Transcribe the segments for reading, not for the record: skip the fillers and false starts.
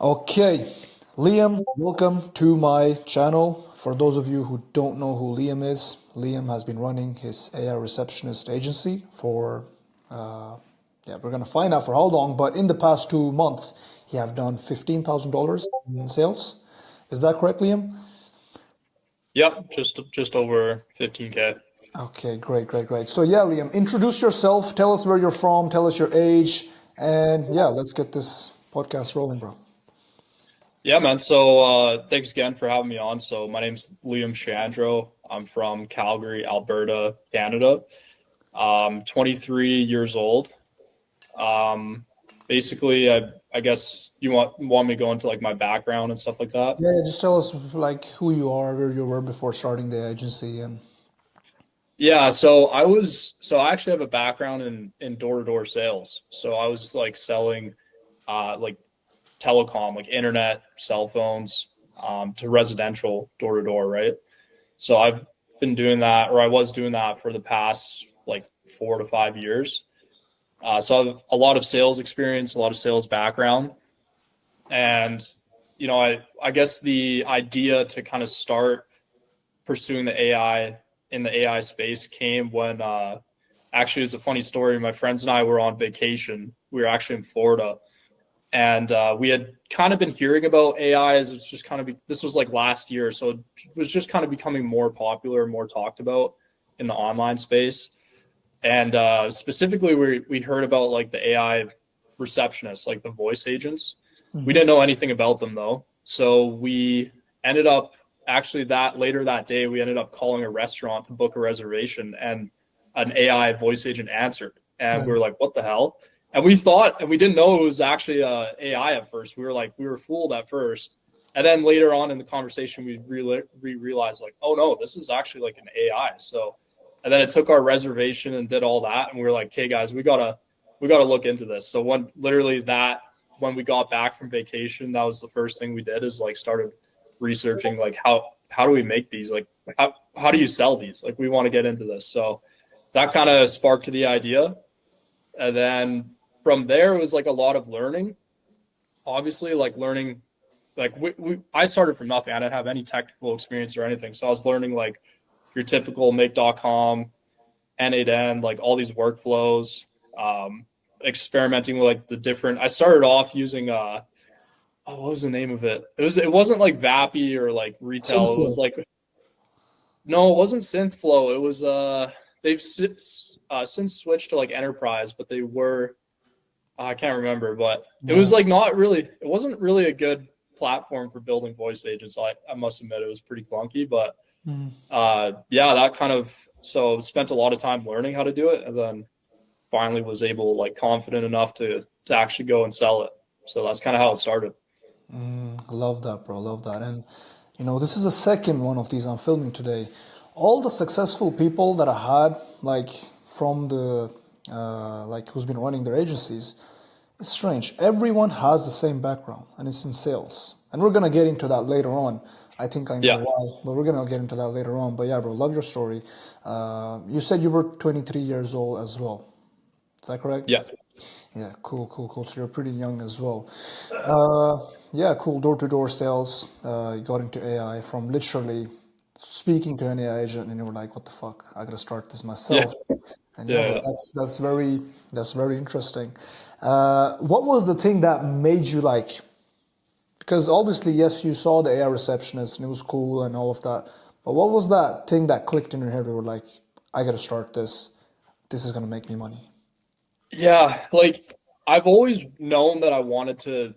Okay, Liam, welcome to my channel. For those of you who don't know who Liam is, Liam has been running his AI receptionist agency for, we're gonna find out for how long, but in the past 2 months, he have done $15,000 in sales. Is that correct, Liam? Yep, just over 15K. Okay, great, great, great. So yeah, Liam, introduce yourself, tell us where you're from, tell us your age, and yeah, let's get this podcast rolling, bro. Yeah, man. So thanks again for having me on. So my name's Liam Chandro. I'm from Calgary, Alberta, Canada. 23 years old. Um, basically, I guess you want me to go into like my background and stuff like that. Yeah, yeah, just tell us like who you are, where you were before starting the agency, and Yeah, so I actually have a background in door-to-door sales. So I was like selling like telecom, like internet, cell phones, to residential door to door, right? So I've been doing that, or I was doing that for the past like 4 to 5 years. So I have a lot of sales experience, a lot of sales background, and I guess the idea to kind of start pursuing the AI in the AI space came when actually it's a funny story. My friends and I were on vacation. We were actually in Florida, and we had kind of been hearing about AI as it's just kind of this was like last year, so it was just kind of becoming more popular, more talked about in the online space. And specifically, we heard about like the AI receptionists, like the voice agents. We didn't know anything about them though, so we ended up actually that later that day we ended up calling a restaurant to book a reservation, and an AI voice agent answered, and we then were like, "What the hell?" And we thought, and we didn't know it was actually AI at first. We were like, we were fooled at first, and then later on in the conversation, we realized like, oh no, this is actually like an AI. So, and then it took our reservation and did all that, and we were like, "Okay, guys, we gotta look into this." So when we got back from vacation, that was the first thing we did is like started researching like how do we make these, like how do you sell these, like we want to get into this. So that kind of sparked to the idea, and then from there it was like a lot of learning, obviously like learning like I started from nothing. I didn't have any technical experience or anything, so I was learning like your typical make.com, N8N, like all these workflows, experimenting with like the different. I started off using what was the name of it? It wasn't like Vappy or like retail. It was Synthwave. like, no, it wasn't Synthflow. It was they've since switched to like Enterprise, but they were I can't remember, but it Yeah. was like not really. It wasn't really a good platform for building voice agents. I must admit it was pretty clunky, but Mm. yeah, that kind of, so spent a lot of time learning how to do it, and then finally was able, like, confident enough to actually go and sell it. So that's kind of how it started. Love that, bro. Love that. And this is the second one of these I'm filming today. All the successful people that I had, like from the like who's been running their agencies, it's strange. Everyone has the same background, and it's in sales. And we're gonna get into that later on. I think I know Yeah, why, but we're gonna get into that later on. But yeah, bro, love your story. You said you were 23 years old as well. Is that correct? yeah, Yeah, cool, cool, cool. So you're pretty young as well. Uh, yeah, cool. Door-to-door sales. You got into AI from literally speaking to an AI agent, and you were like, "What the fuck? I gotta start this yeah, myself." And yeah, bro, yeah, that's very interesting. What was the thing that made you like? Because obviously, yes, you saw the AI receptionist, and it was cool and all of that. But what was that thing that clicked in your head? You were like, "I gotta start this. This is gonna make me money." yeah. Like, I've always known that I wanted to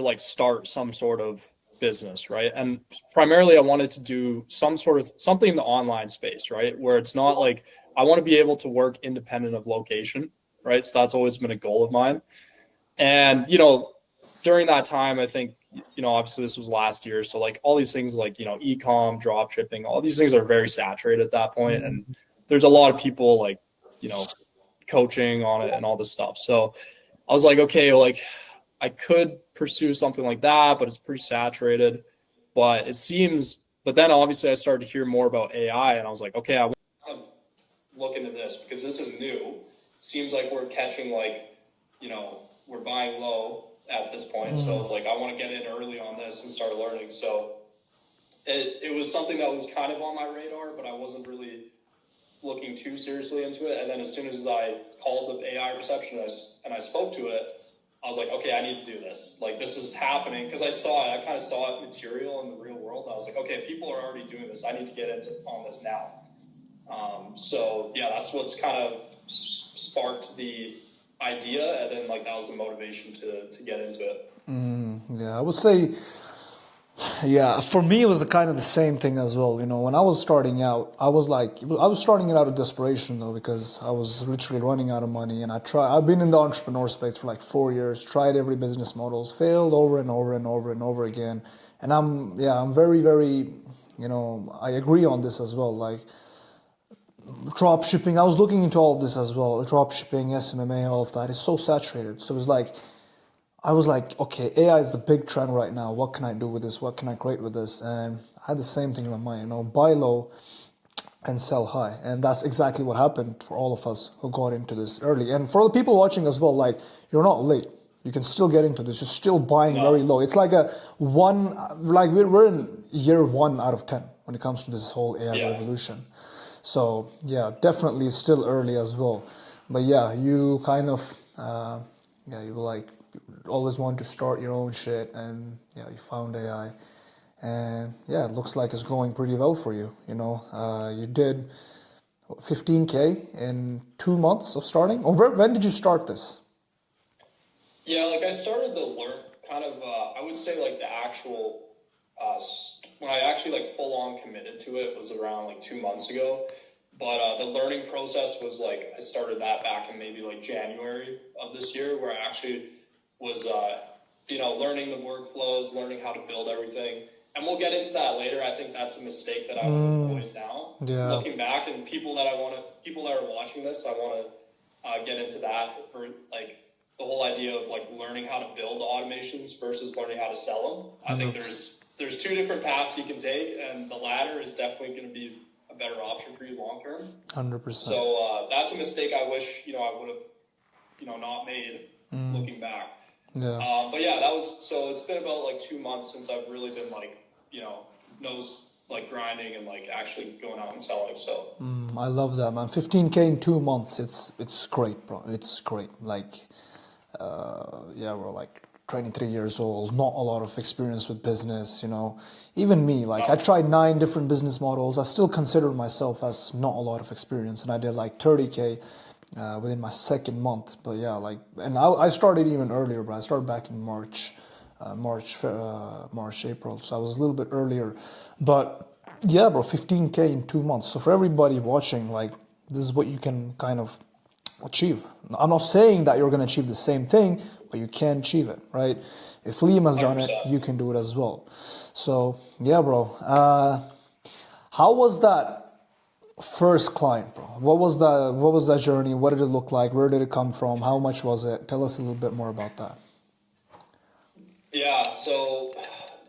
like start some sort of business, right? And primarily, I wanted to do some sort of something in the online space, right? Where it's not like I want to be able to work independent of location, right? So that's always been a goal of mine. And, during that time, I think, obviously this was last year. So like all these things like, e-com, drop shipping, all these things are very saturated at that point. And there's a lot of people like, you know, coaching on it and all this stuff. So I was like, okay, like I could pursue something like that, but it's pretty saturated. But then obviously I started to hear more about AI, and I was like, okay, I want to look into this because this is new. Seems like we're catching like, we're buying low at this point. So it's like I want to get in early on this and start learning. So it was something that was kind of on my radar, but I wasn't really looking too seriously into it. And then as soon as I called the AI receptionist and I spoke to it, I was like, okay, I need to do this. Like, this is happening because I kind of saw it material in the real world. I was like, okay, people are already doing this. I need to get into on this now. So yeah, that's what's kind of sparked the idea, and then like that was the motivation to get into it. Yeah, I would say, yeah, for me, it was the kind of the same thing as well. You know, when I was starting out, I was like, I was starting it out of desperation though, because I was literally running out of money. And I've been in the entrepreneur space for like 4 years, tried every business models, failed over and over and over and over again. And I'm very, very, I agree on this as well. Like, drop shipping, I was looking into all of this as well. Drop shipping, SMMA, all of that is so saturated. So it's like, I was like, okay, AI is the big trend right now. What can I do with this? What can I create with this? And I had the same thing in my mind, buy low and sell high. And that's exactly what happened for all of us who got into this early. And for the people watching as well, like, you're not late. You can still get into this. You're still buying very No, low. It's like a one, like we're in year 1 out of 10 when it comes to this whole AI yeah, revolution. So yeah, definitely still early as well. But yeah, you kind of, you like always want to start your own shit, and yeah, you found AI, and yeah, it looks like it's going pretty well for you. You did 15K in 2 months of starting. Or when did you start this? yeah. Like I started to learn kind of. I would say like the actual when I actually like full on committed to it was around like 2 months ago. But the learning process was like I started that back in maybe like January of this year, where I actually was learning the workflows, learning how to build everything. And we'll get into that later. I think that's a mistake that I would avoid now. Yeah, Looking back, and people that are watching this, I want to get into that for like the whole idea of like learning how to build automations versus learning how to sell them. I think 100%. there's two different paths you can take, and the latter is definitely going to be a better option for you long term. 100%. So that's a mistake I wish I would have not made looking back. Yeah. But yeah, that was so. It's been about like 2 months since I've really been like nose like grinding and like actually going out and selling. So I love that, man. 15K in 2 months. It's great, bro. It's great. Like, yeah, we're like 23 years old, not a lot of experience with business. Even me, like, I no, tried 9 different business models. I still consider myself as not a lot of experience, and I did like 30K within my second month. But yeah, like, and I started even earlier, but I started back in March, April. So I was a little bit earlier, but yeah, bro, 15K in 2 months. So for everybody watching, like, this is what you can kind of achieve. I'm not saying that you're going to achieve the same thing, but you can achieve it, right? If Liam has done it, 100%. you can do it as well. So yeah, bro. How was that first client, bro? What was that journey? What did it look like? Where did it come from? How much was it? Tell us a little bit more about that. Yeah. So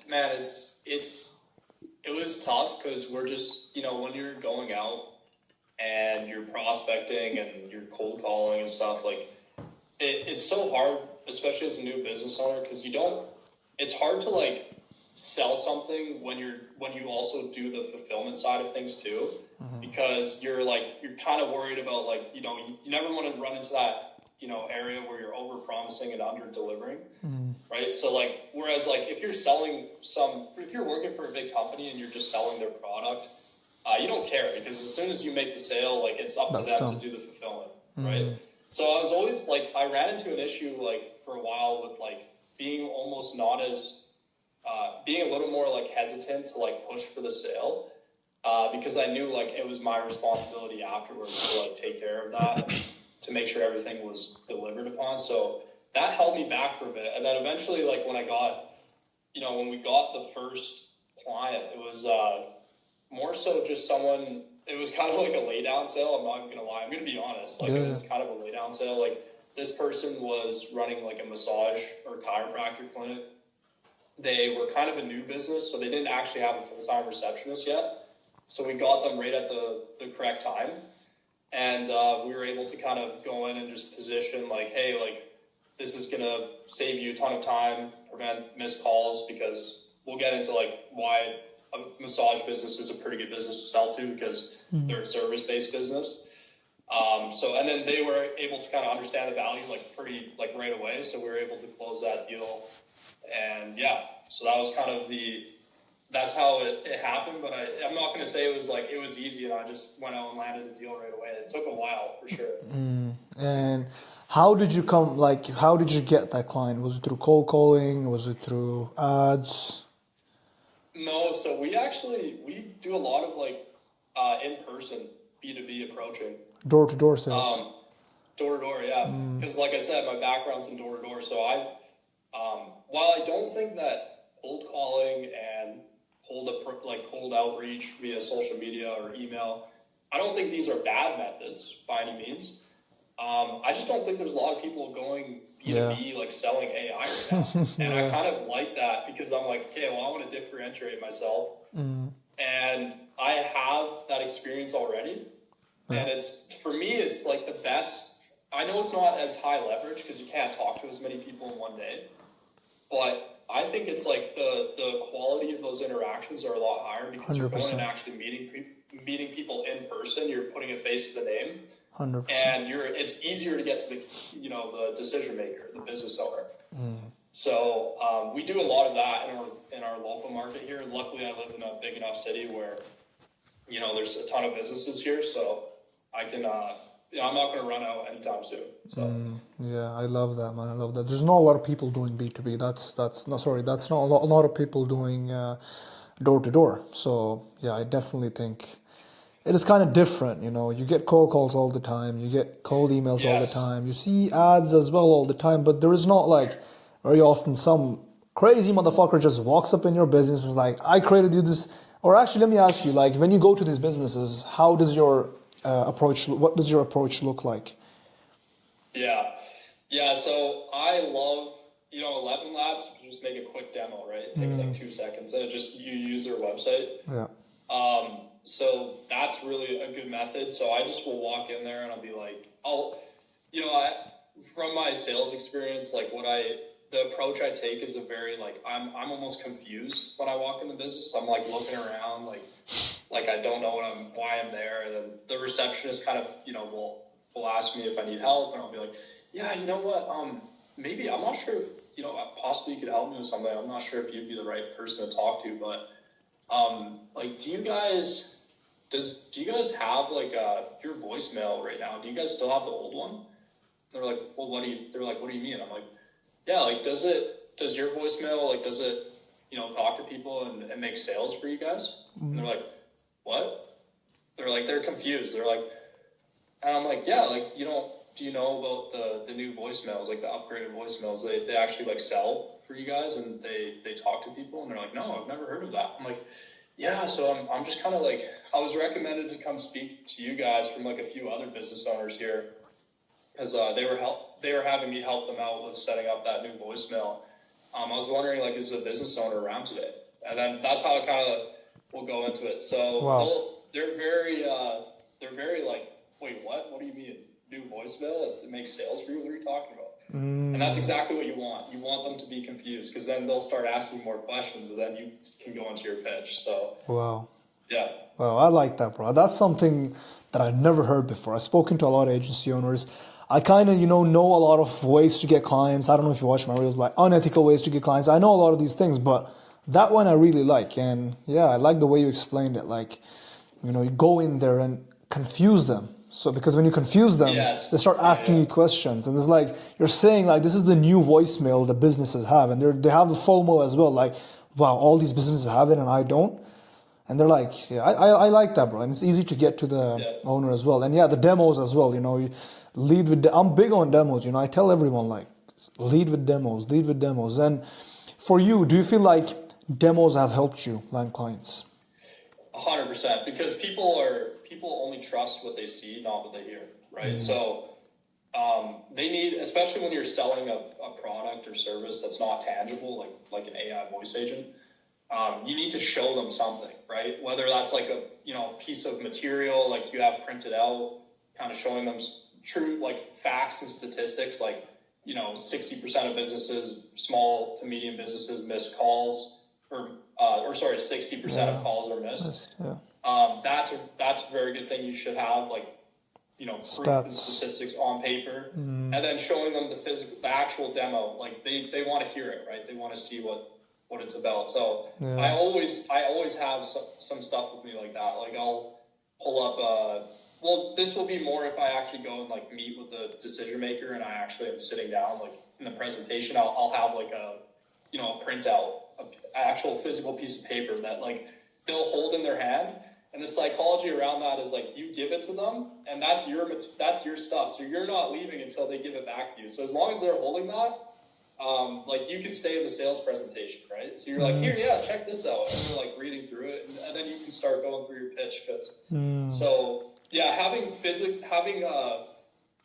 man, it was tough because we're just when you're going out and you're prospecting and you're cold calling and stuff like it's so hard, especially as a new business owner, because you don't. It's hard to like sell something when you also do the fulfillment side of things too, because you're kind of worried about like you never want to run into that area where you're over promising and under delivering, right? So like whereas like if you're working for a big company and you're just selling their product, you don't care because as soon as you make the sale, like it's up to That's them to done. do the fulfillment, right? So I was always like, I ran into an issue like for a while with like being almost not as, being a little more like hesitant to like push for the sale because I knew like it was my responsibility afterwards to like take care of that and to make sure everything was delivered upon. So that held me back for a bit. And then eventually, like when we got the first client, it was more so just someone. It was kind of like a lay down sale. I'm not even gonna lie. I'm gonna be honest. Like it Yeah. was kind of a lay down sale. Like this person was running like a massage or chiropractor clinic. They were kind of a new business, so they didn't actually have a full time receptionist yet. So we got them right at the correct time, and we were able to kind of go in and just position like, hey, like this is going to save you a ton of time, prevent missed calls, because we'll get into like why a massage business is a pretty good business to sell to, because they're a service-based business. So, and then they were able to kind of understand the value like pretty like right away. So we were able to close that deal. And yeah, so that was kind of that's how it happened. But I'm not going to say it was easy and I just went out and landed a deal right away. It took a while for sure. And how did you how did you get that client? Was it through cold calling? Was it through ads? No, so we do a lot of like in-person B2B approaching. Door-to-door sales. Door to door, yeah. Because like I said, my background's in door to door. So while I don't think that cold calling and cold outreach via social media or email, I don't think these are bad methods by any means. I just don't think there's a lot of people going B2B like selling AI right now. And I kind of like that because I'm like, okay, well, I want to differentiate myself. And I have that experience already. And for me, it's like the best. I know it's not as high leverage because you can't talk to as many people in one day. But I think it's like the quality of those interactions are a lot higher because you're going and actually meeting people in person. You're putting a face to the name. 100%. And it's easier to get to the decision maker, the business owner. So we do a lot of that in our local market here. Luckily, I live in a big enough city where there's a ton of businesses here, so I can. I'm not going to run out anytime soon. So. Yeah, I love that, man. I love that. There's not a lot of people doing B2B. That's not a lot of people doing door to door. So yeah, I definitely think it is kind of different. You get cold calls all the time. You get cold emails all the time. You see ads as well all the time. But there is not like very often some crazy motherfucker just walks up in your business and is like, I created you this. Or actually, let me ask you, like when you go to these businesses, how does your what does your approach look like? Yeah. So I love 11 Labs. Just make a quick demo, right? It takes like 2 seconds, and you use their website. Yeah. So that's really a good method. So I just will walk in there and I'll be like, from my sales experience, like the approach I take is a very I'm almost confused when I walk in the business. I'm like looking around, like I don't know why I'm there. And then the receptionist kind of, will ask me if I need help, and I'll be like, yeah, you know what? Maybe I'm not sure if, possibly you could help me with something. I'm not sure if you'd be the right person to talk to, but do you guys have your voicemail right now? Do you guys still have the old one? They're like, well, what do you mean? I'm like, yeah, does your voicemail, does it, talk to people and make sales for you guys? And they're like, what? They're confused. They're like, and I'm like, yeah, do you know about the new voicemails, the upgraded voicemails? They actually sell for you guys and they talk to people, and they're like, no, I've never heard of that. I'm like, yeah, so I'm just kind of I was recommended to come speak to you guys from a few other business owners here because they were having me help them out with setting up that new voicemail. I was wondering is a business owner around today? And then that's how it kind of will go into it. So they're very wait, what? What do you mean? New voicemail? It makes sales for you? What are you talking about? And that's exactly what you want. You want them to be confused because then they'll start asking more questions and then you can go into your pitch. So, yeah. Wow, I like that, bro. That's something that I've never heard before. I've spoken to a lot of agency owners. I kind of, know a lot of ways to get clients. I don't know if you watch my reels, but unethical ways to get clients. I know a lot of these things, but that one I really like. And yeah, I like the way you explained it. You go in there and confuse them. So because when you confuse them, they start asking you questions, and it's you're saying this is the new voicemail the businesses have, and they have the FOMO as well. Wow, all these businesses have it and I don't, and they're like, yeah, I like that, bro. And it's easy to get to the owner as well, and the demos as well. You lead with. I'm big on demos. I tell everyone lead with demos. And for you, do you feel like demos have helped you land clients? 100%, because people only trust what they see, not what they hear, right? So they need, especially when you're selling a product or service that's not tangible, like an AI voice agent, you need to show them something, right? Whether that's a piece of material you have printed out, kind of showing them true facts and statistics, 60% of businesses, small to medium businesses, miss calls, or sorry, 60% of Yeah. calls are missed. Yeah. That's a very good thing. You should have like proof and Stats. statistics on paper, and then showing them the actual demo. Like they want to hear it, right? They want to see what it's about. So I Yeah. always have some stuff with me like that. Like I'll pull up. Well, this will be more if I actually go and like meet with the decision maker, and I actually am sitting down like in the presentation. I'll have like a printout, an actual physical piece of paper that like they'll hold in their hand. And the psychology around that is like you give it to them, and that's your stuff. So you're not leaving until they give it back to you. So as long as they're holding that, like you can stay in the sales presentation, right? So you're like, here, yeah, check this out, and you're like reading through it, and then you can start going through your pitch. So yeah, having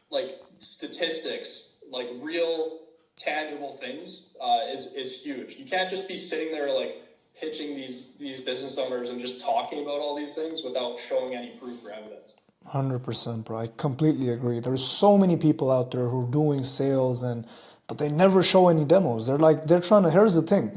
like statistics, like real tangible things, is huge. You can't just be sitting there like pitching these business owners and just talking about all these things without showing any proof or evidence. 100%, bro. I completely agree. There's so many people out there who are doing sales but they never show any demos. They're trying to, here's the thing,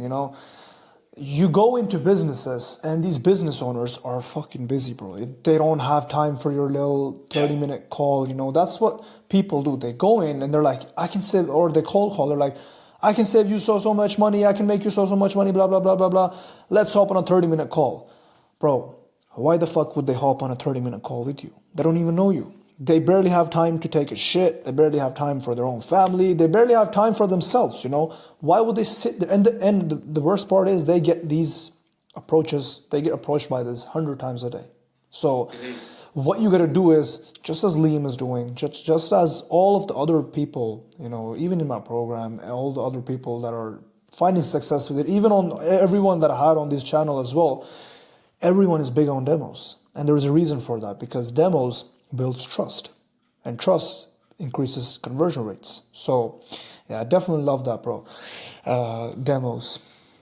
you go into businesses and these business owners are fucking busy, bro. They don't have time for your little 30-minute call. That's what people do. They go in and they're like, I can save, or they cold call. They're like, I can save you so much money. I can make you so much money, blah, blah, blah, blah, blah. Let's hop on a 30-minute call. Bro, why the fuck would they hop on a 30-minute call with you? They don't even know you. They barely have time to take a shit. They barely have time for their own family. They barely have time for themselves, Why would they sit there? And the worst part is they get these approaches, they get approached by this 100 times a day. So what you got to do is, just as Liam is doing, just as all of the other people, even in my program, all the other people that are finding success with it, even on everyone that I had on this channel as well, everyone is big on demos. And there is a reason for that, because demos builds trust, and trust increases conversion rates. So yeah, I definitely love that, bro. Demos.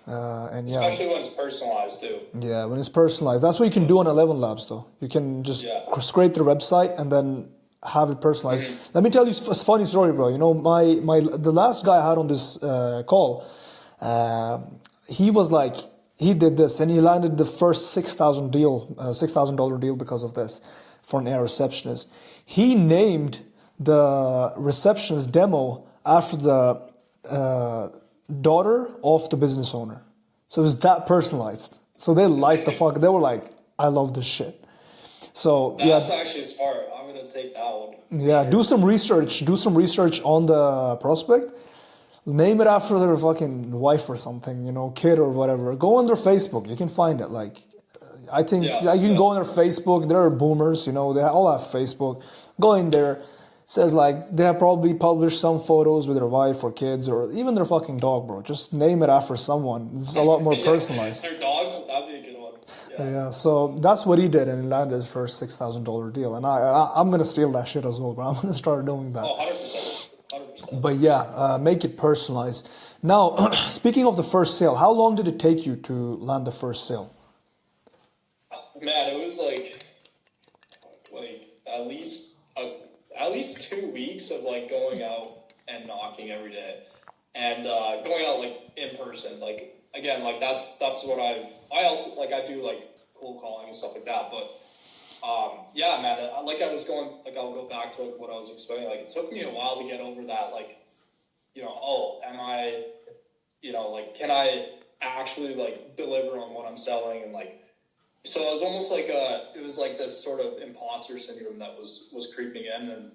And yeah, Especially when it's personalized too. yeah, when it's personalized, that's what you can do on 11 Labs, though. You can just scrape the website and then have it personalized. Let me tell you a funny story, bro. The last guy I had on this call, he was like, he did this and he landed the first $6,000 deal because of this for an air receptionist. He named the receptionist demo after the daughter of the business owner. So it was that personalized. So they liked the fuck. They were like, I love this shit. So that's actually smart. I'm gonna take that one. Yeah, sure. do some research. Do some research on the prospect. Name it after their fucking wife or something, kid or whatever. Go on their Facebook. You can find it. Like, I think you can go on their Facebook. They're boomers, they all have Facebook. Go in there. Says like they have probably published some photos with their wife or kids or even their fucking dog, bro. Just name it after someone. It's a lot more personalized. Their dog, that'd be a good one. Yeah, so that's what he did, and he landed his first $6,000 deal. And I'm gonna steal that shit as well, bro. I'm gonna start doing that. Oh, 100%. 100%. But yeah, make it personalized. Now, speaking of the first sale, how long did it take you to land the first sale? Man, it was like at least 2 weeks of like going out and knocking every day, and going out like in person. Like again, like that's what I also like. I do like cold calling and stuff like that, but. Yeah, man. I'll go back to what I was explaining. Like, it took me a while to get over that. Like, am I, like, can I actually like deliver on what I'm selling? And like, so it was almost like it was like this sort of imposter syndrome that was creeping in,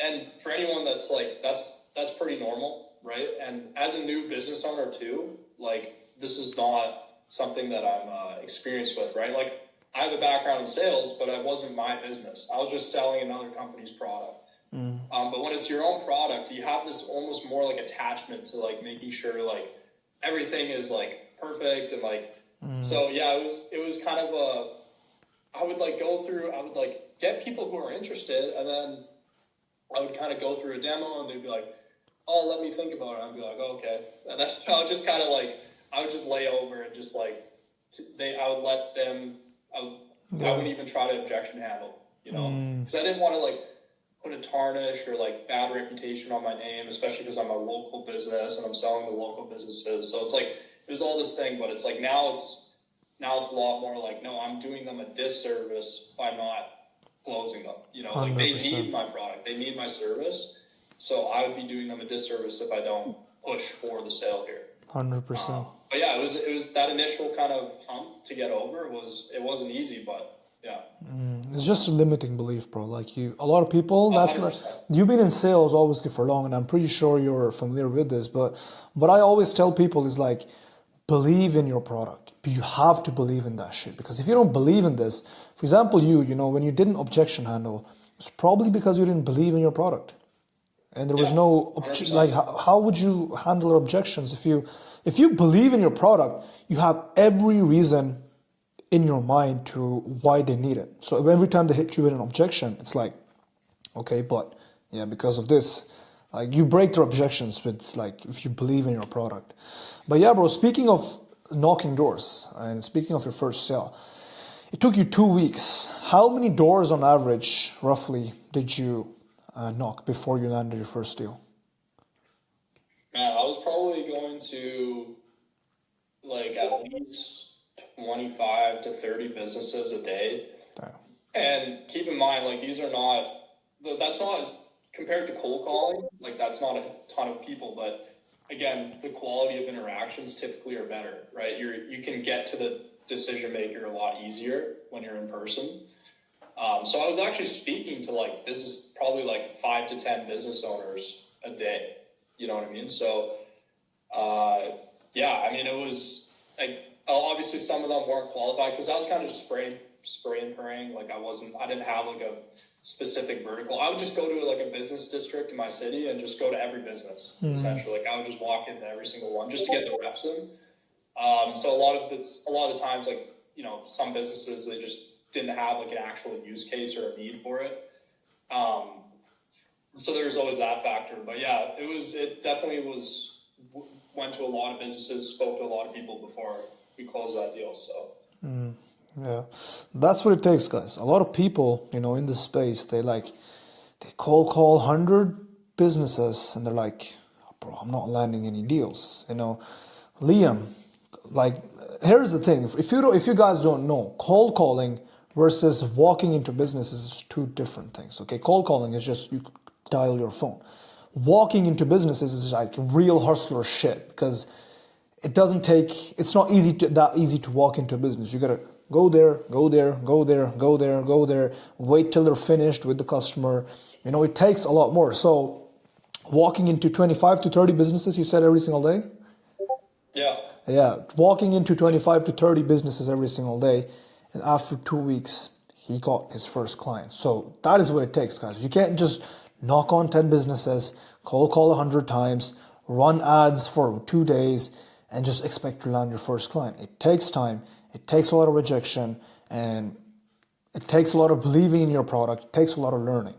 and for anyone that's like that's pretty normal, right? And as a new business owner too, like this is not something that I'm experienced with, right? Like. I have a background in sales, but it wasn't my business. I was just selling another company's product. But when it's your own product, you have this almost more like attachment to like making sure like everything is like perfect and like. So yeah, it was kind of I would like get people who are interested, and then I would kind of go through a demo, and they'd be like, "Oh, let me think about it." I'd be like, oh, "Okay," and then I would just kind of like I would just lay over and just like I would let them. I wouldn't even try to objection handle, because I didn't want to like put a tarnish or like bad reputation on my name, especially because I'm a local business and I'm selling to local businesses. So it's like there's all this thing, but it's like now it's a lot more like, no, I'm doing them a disservice by not closing them. You know, like they 100%. need my product, they need my service. So I would be doing them a disservice if I don't push for the sale here. 100%. But yeah, it was that initial kind of hump to get over. It wasn't easy, but yeah, It's just a limiting belief, bro. Like a lot of people. a That's hundred like percent. you've been in sales obviously for long, and I'm pretty sure you're familiar with this. But what I always tell people is like, believe in your product. You have to believe in that shit because if you don't believe in this, for example, you know, when you didn't objection handle, it's probably because you didn't believe in your product, and there was Yeah, no hundred like percent. how would you handle objections if you believe in your product, you have every reason in your mind to why they need it. So every time they hit you with an objection, it's like, okay, but yeah, because of this, like you break their objections with like if you believe in your product. But yeah, bro, speaking of knocking doors and speaking of your first sale, it took you 2 weeks. How many doors on average, roughly, did you knock before you landed your first deal? Man, I was probably going to like at least 25 to 30 businesses a day. Damn. And keep in mind, like these are not, that's not as compared to cold calling, like that's not a ton of people, but again, the quality of interactions typically are better, right? You can get to the decision maker a lot easier when you're in person. So I was actually speaking to like business, probably like 5 to 10 business owners a day. You know what I mean? So uh, yeah, I mean, it was like obviously some of them weren't qualified because I was kind of just spray and praying. Like I didn't have like a specific vertical. I would just go to like a business district in my city and just go to every business essentially. Like I would just walk into every single one just to get the reps in. So a lot of the times, like you know, some businesses they just didn't have like an actual use case or a need for it. Um, so there was always that factor. But yeah, it definitely went to a lot of businesses, spoke to a lot of people before we closed that deal. So Yeah, that's what it takes, guys. A lot of people, you know, in this space, they call 100 businesses, and they're like, bro, I'm not landing any deals. You know, Liam, like, here's the thing: if you guys don't know, cold calling versus walking into businesses is two different things. Okay, cold calling is just you dial your phone. Walking into businesses is like real hustler shit because it's not that easy to walk into a business. You gotta go there, go there, go there, go there, go there, wait till they're finished with the customer. You know, it takes a lot more. So walking into 25 to 30 businesses, you said every single day? yeah, Yeah, walking into 25 to 30 businesses every single day, and after 2 weeks, he got his first client. So that is what it takes, guys. You can't just knock on 10 businesses, cold call 100 times, run ads for 2 days, and just expect to land your first client. It takes time, it takes a lot of rejection, and it takes a lot of believing in your product, it takes a lot of learning.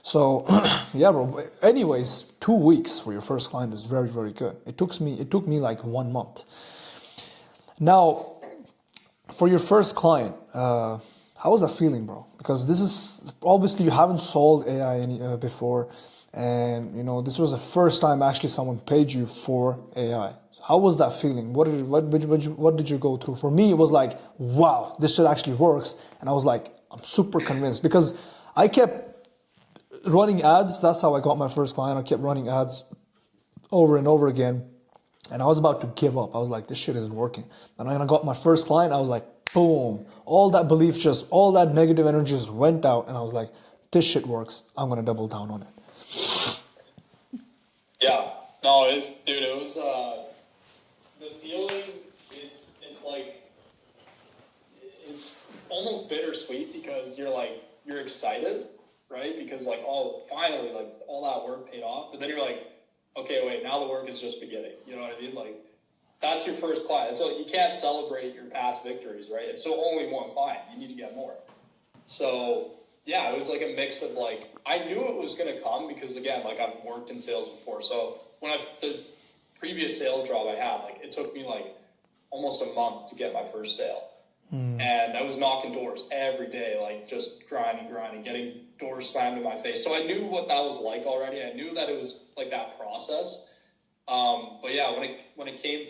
So, yeah, bro. Anyways, 2 weeks for your first client is very, very good. It took me like 1 month. Now, for your first client, how was that feeling, bro? Because this is obviously you haven't sold AI before, and you know this was the first time actually someone paid you for AI. How was that feeling? What did you go through? For me, it was like, wow, this shit actually works, and I was like, I'm super convinced because I kept running ads. That's how I got my first client. I kept running ads over and over again. And I was about to give up. I was like, this shit isn't working. And when I got my first client, I was like, boom. All that negative energy just went out. And I was like, this shit works. I'm going to double down on it. yeah. No, it was the feeling. It's like it's almost bittersweet because you're excited, right? Because like oh finally like all that work paid off, but then you're like, okay, wait, now the work is just beginning. You know what I mean? Like that's your first client. So you can't celebrate your past victories, right? It's so only one client. You need to get more. So yeah, it was like a mix of like I knew it was going to come because again, like I've worked in sales before. So the previous sales job I had, like it took me like almost a month to get my first sale. And I was knocking doors every day, like just grinding, door slammed in my face. So I knew what that was like already. I knew that it was like that process. But yeah, when it came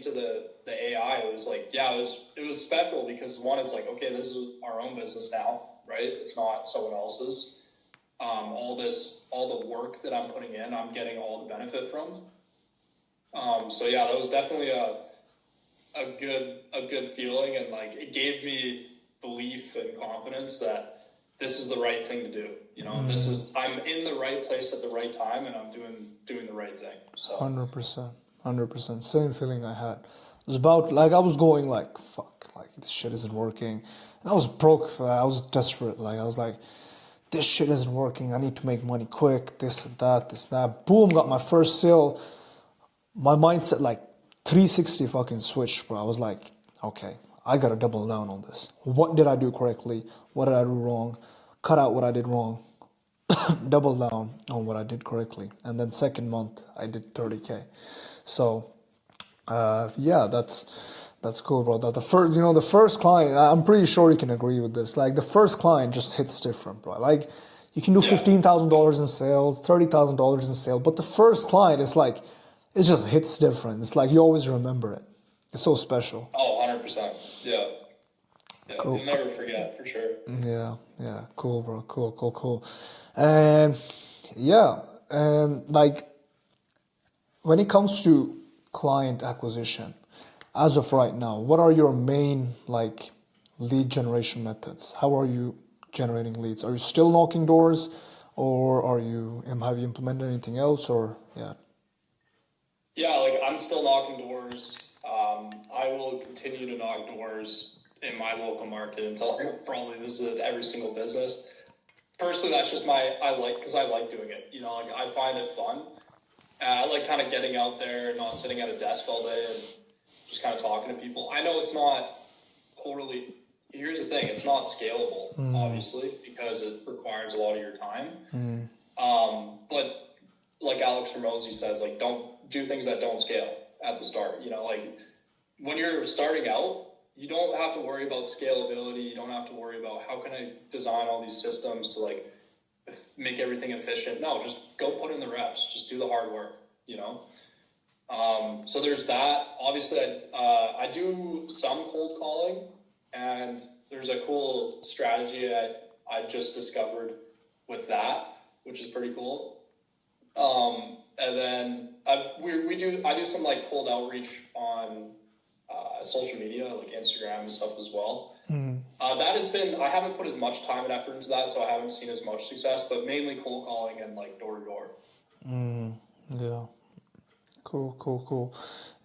to the AI, it was like, yeah, it was special because one, it's like, okay, this is our own business now, right? It's not someone else's. All the work that I'm putting in, I'm getting all the benefit from. So yeah, that was definitely a good feeling, and like it gave me belief and confidence that this is the right thing to do. You know, I'm in the right place at the right time, and I'm doing the right thing. So 100%, 100%. Same feeling I had. It was about like I was going like fuck, like this shit isn't working, and I was broke. I was desperate. Like I was like, this shit isn't working. I need to make money quick. This and that, this and that. Boom, got my first sale. My mindset like 360 fucking switched, bro. I was like, okay, I gotta double down on this. What did I do correctly? What did I do wrong? Cut out what I did wrong. Double down on what I did correctly. And then second month, I did 30K. So, yeah, that's cool, bro. That the first client, I'm pretty sure you can agree with this. Like the first client just hits different, bro. Like you can do yeah. $15,000 in sales, $30,000 in sales, but the first client is like, it just hits different. It's like you always remember it. It's so special. Oh, 100%. Yeah. Yeah. Cool. You'll never forget for sure. Yeah, yeah, cool, bro. Cool. And yeah, and like when it comes to client acquisition, as of right now, what are your main like lead generation methods? How are you generating leads? Are you still knocking doors, or have you implemented anything else? Or yeah, Yeah, like I'm still knocking doors. I will continue to knock doors in my local market until I probably visit every single business. Personally, that's just because I like doing it. You know, like I find it fun. I like kind of getting out there, not sitting at a desk all day and just kind of talking to people. I know it's not totally, here's the thing, it's not scalable, obviously, because it requires a lot of your time. But like Alex Ramosi says, like don't do things that don't scale at the start. You know, like when you're starting out, you don't have to worry about scalability. You don't have to worry about how can I design all these systems to like make everything efficient. No, just go put in the reps. Just do the hard work, you know? So there's that. Obviously, I do some cold calling, and there's a cool strategy I just discovered with that, which is pretty cool. And then I do some like cold outreach on social media, like Instagram and stuff as well. That has been, I haven't put as much time and effort into that, so I haven't seen as much success, but mainly cold calling and like door to door. yeah, cool.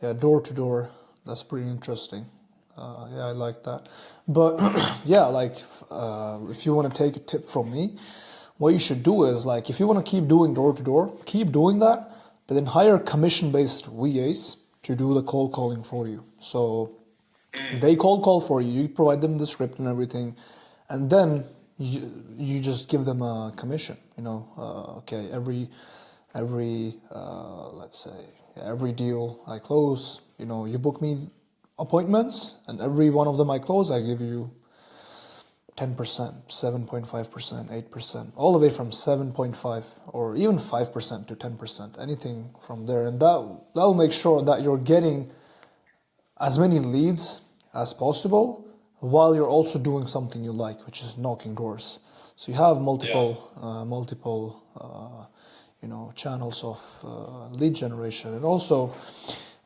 Yeah, door to door. That's pretty interesting. Yeah, I like that. But yeah, like if you want to take a tip from me, what you should do is like if you want to keep doing door to door, keep doing that, but then hire commission based VAs to do the cold calling for you. So they cold call for you. You provide them the script and everything, and then you just give them a commission. You know, okay, every let's say every deal I close, you know, you book me appointments, and every one of them I close, I give you 10%, 7.5%, 8%, all the way from 7.5 or even 5% to 10%, anything from there, and that'll make sure that you're getting as many leads as possible while you're also doing something you like, which is knocking doors. So you have multiple channels of lead generation. And also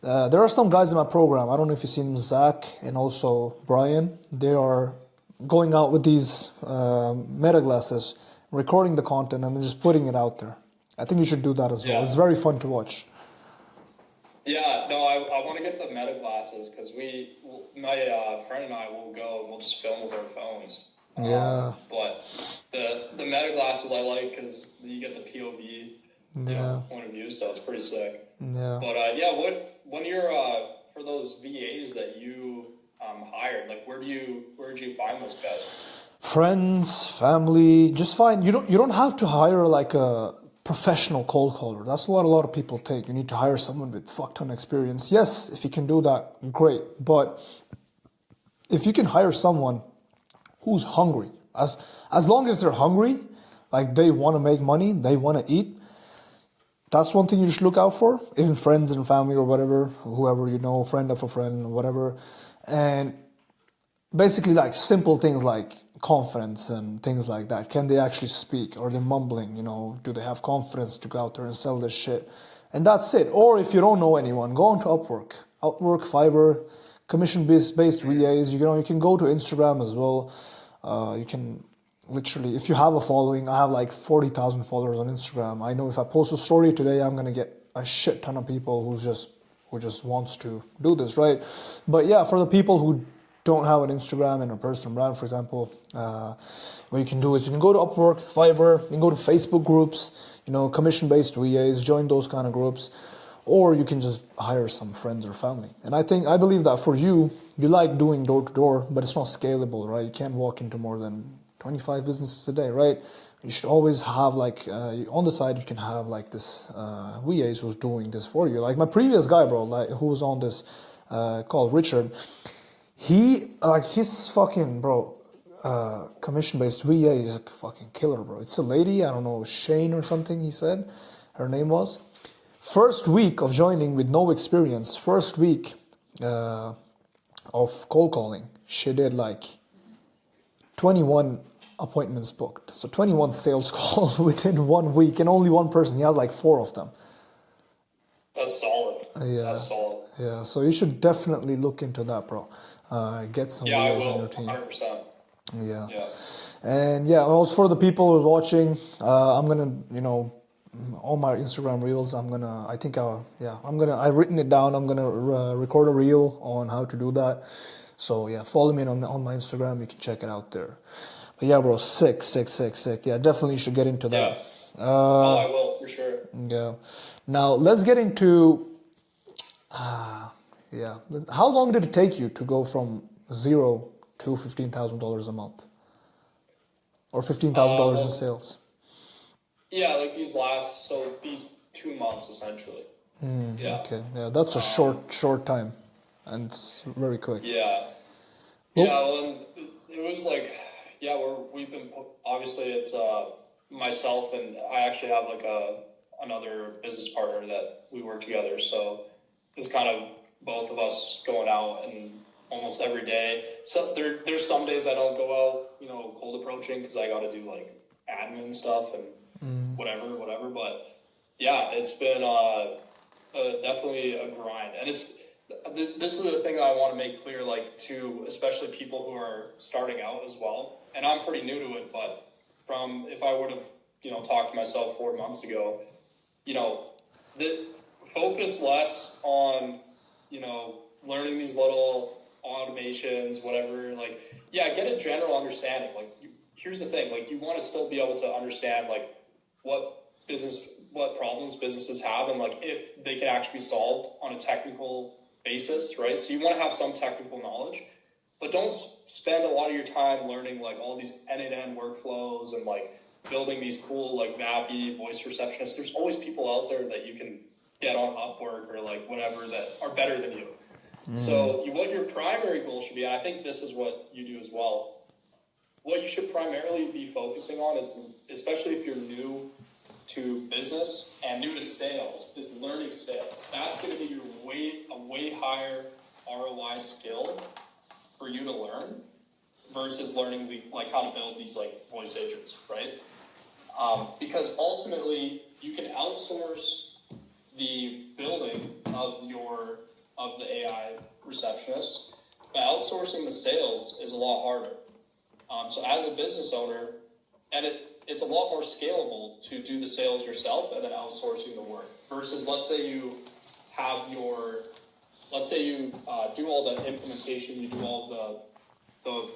there are some guys in my program, I don't know if you've seen them, Zach and also Brian. They are going out with these meta glasses, recording the content and then just putting it out there. I think you should do that as well. It's very fun to watch. Yeah, no, I want to get the meta glasses because my friend and I will go and we'll just film with our phones. Yeah. But the meta glasses I like because you get the POV point of view, so it's pretty sick. Yeah. But when you're for those VAs that you hired, like where did you find those guys? Friends, family, just find you don't have to hire like a professional cold caller. That's what a lot of people take. You need to hire someone with fuck ton experience. Yes, if you can do that, great. But if you can hire someone who's hungry, As long as they're hungry, like they want to make money, they want to eat. That's one thing you should look out for, even friends and family or whatever, whoever you know, friend of a friend, whatever. And basically like simple things like confidence and things like that. Can they actually speak? Are they mumbling? Do they have confidence to go out there and sell this shit? And that's it. Or if you don't know anyone, go on to Upwork, Fiverr, commission-based VAs. You can go to Instagram as well. You can literally, if you have a following, I have like 40,000 followers on Instagram. I know if I post a story today, I'm gonna get a shit ton of people who just wants to do this, right? But yeah, for the people who don't have an Instagram and a personal brand, for example, what you can do is you can go to Upwork, Fiverr, you can go to Facebook groups, commission-based VAs, join those kind of groups, or you can just hire some friends or family. And I believe that for you like doing door to door, but it's not scalable, right? You can't walk into more than 25 businesses a day, right? You should always have like on the side you can have like this VAs who's doing this for you. Like my previous guy, bro, like who was on this called Richard. He's fucking, bro, commission-based VA is a fucking killer, bro. It's a lady, I don't know, Shane or something, he said, her name was. First week of joining with no experience, first week of cold calling, she did like 21 appointments booked. So 21 sales calls within 1 week, and only one person. He has like 4 of them. That's solid. Yeah. That's solid. Yeah, so you should definitely look into that, bro. Get some Yeah, I VAs on your will. team. 100%. Yeah. Yeah. And yeah, also for the people who are watching, I'm gonna, on my Instagram reels, I've written it down. I'm gonna record a reel on how to do that. So yeah, follow me on my Instagram. You can check it out there. But yeah, bro, sick. Yeah, definitely you should get into that. Yeah. Oh, I will, for sure. Yeah. Now let's get into, yeah. How long did it take you to go from zero to $15,000 a month? Or $15,000 in Well, sales? yeah, like these 2 months essentially. Yeah. Okay, yeah, that's a short time, and it's very quick. Yeah. Yeah. Well, Well, and it was like, yeah, we've been, obviously it's myself, and I actually have like another business partner that we work together. So it's kind of both of us going out and almost every day. So there's some days I don't go out, cold approaching because I got to do like admin stuff and whatever. But yeah, it's been definitely a grind, and this is the thing that I want to make clear, like to especially people who are starting out as well. And I'm pretty new to it, but from if I would have talked to myself 4 months ago, the focus less on learning these little automations, whatever. Like, yeah, get a general understanding. Like, here's the thing: like, you want to still be able to understand like what problems businesses have, and like if they can actually be solved on a technical basis, right? So you want to have some technical knowledge, but don't spend a lot of your time learning like all these end-to-end workflows and like building these cool like VAPI voice receptionists. There's always people out there that you can get on Upwork or like whatever that are better than you. So what your primary goal should be, and I think this is what you do as well, what you should primarily be focusing on is, especially if you're new to business and new to sales, is learning sales. That's going to be a way higher ROI skill for you to learn versus learning like how to build these like voice agents, right? Because ultimately you can outsource the building of the AI receptionist, but outsourcing the sales is a lot harder. So as a business owner, and it's a lot more scalable to do the sales yourself and then outsourcing the work versus let's say you do all the implementation, you do all the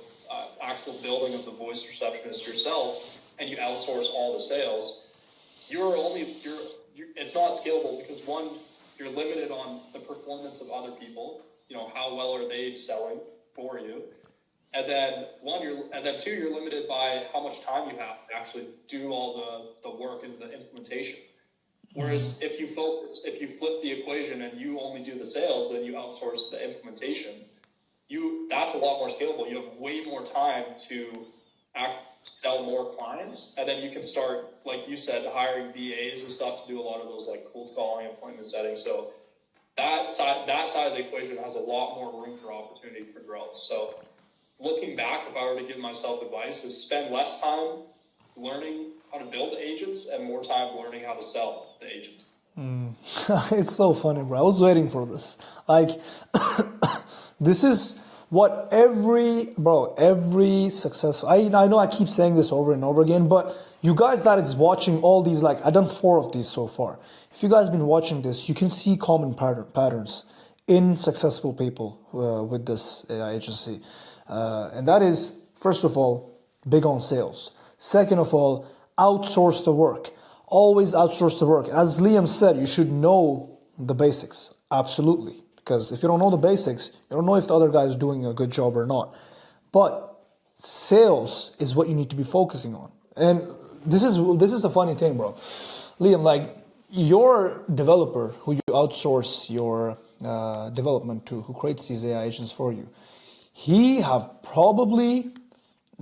actual building of the voice receptionist yourself, and you outsource all the sales. It's not scalable because one, you're limited on the performance of other people. How well are they selling for you? And then two, you're limited by how much time you have to actually do all the work and the implementation. Whereas if you flip the equation and you only do the sales, then you outsource the implementation. That's a lot more scalable. You have way more time to sell more clients, and then you can start, like you said, hiring VAs and stuff to do a lot of those like cold calling, appointment setting. So that side of the equation has a lot more room for opportunity for growth. So looking back, if I were to give myself advice, is spend less time learning how to build agents and more time learning how to sell the agents. It's so funny, bro. I was waiting for this. Like, this is what every successful. I know I keep saying this over and over again, but you guys that is watching all these, like I've done 4 of these so far. If you guys been watching this, you can see common patterns in successful people with this AI agency, and that is first of all big on sales. Second of all, outsource the work. Always outsource the work. As Liam said, you should know the basics. Absolutely. Because if you don't know the basics, you don't know if the other guy is doing a good job or not. But sales is what you need to be focusing on. And this is a funny thing, bro. Liam, like your developer who you outsource your development to, who creates these AI agents for you, he have probably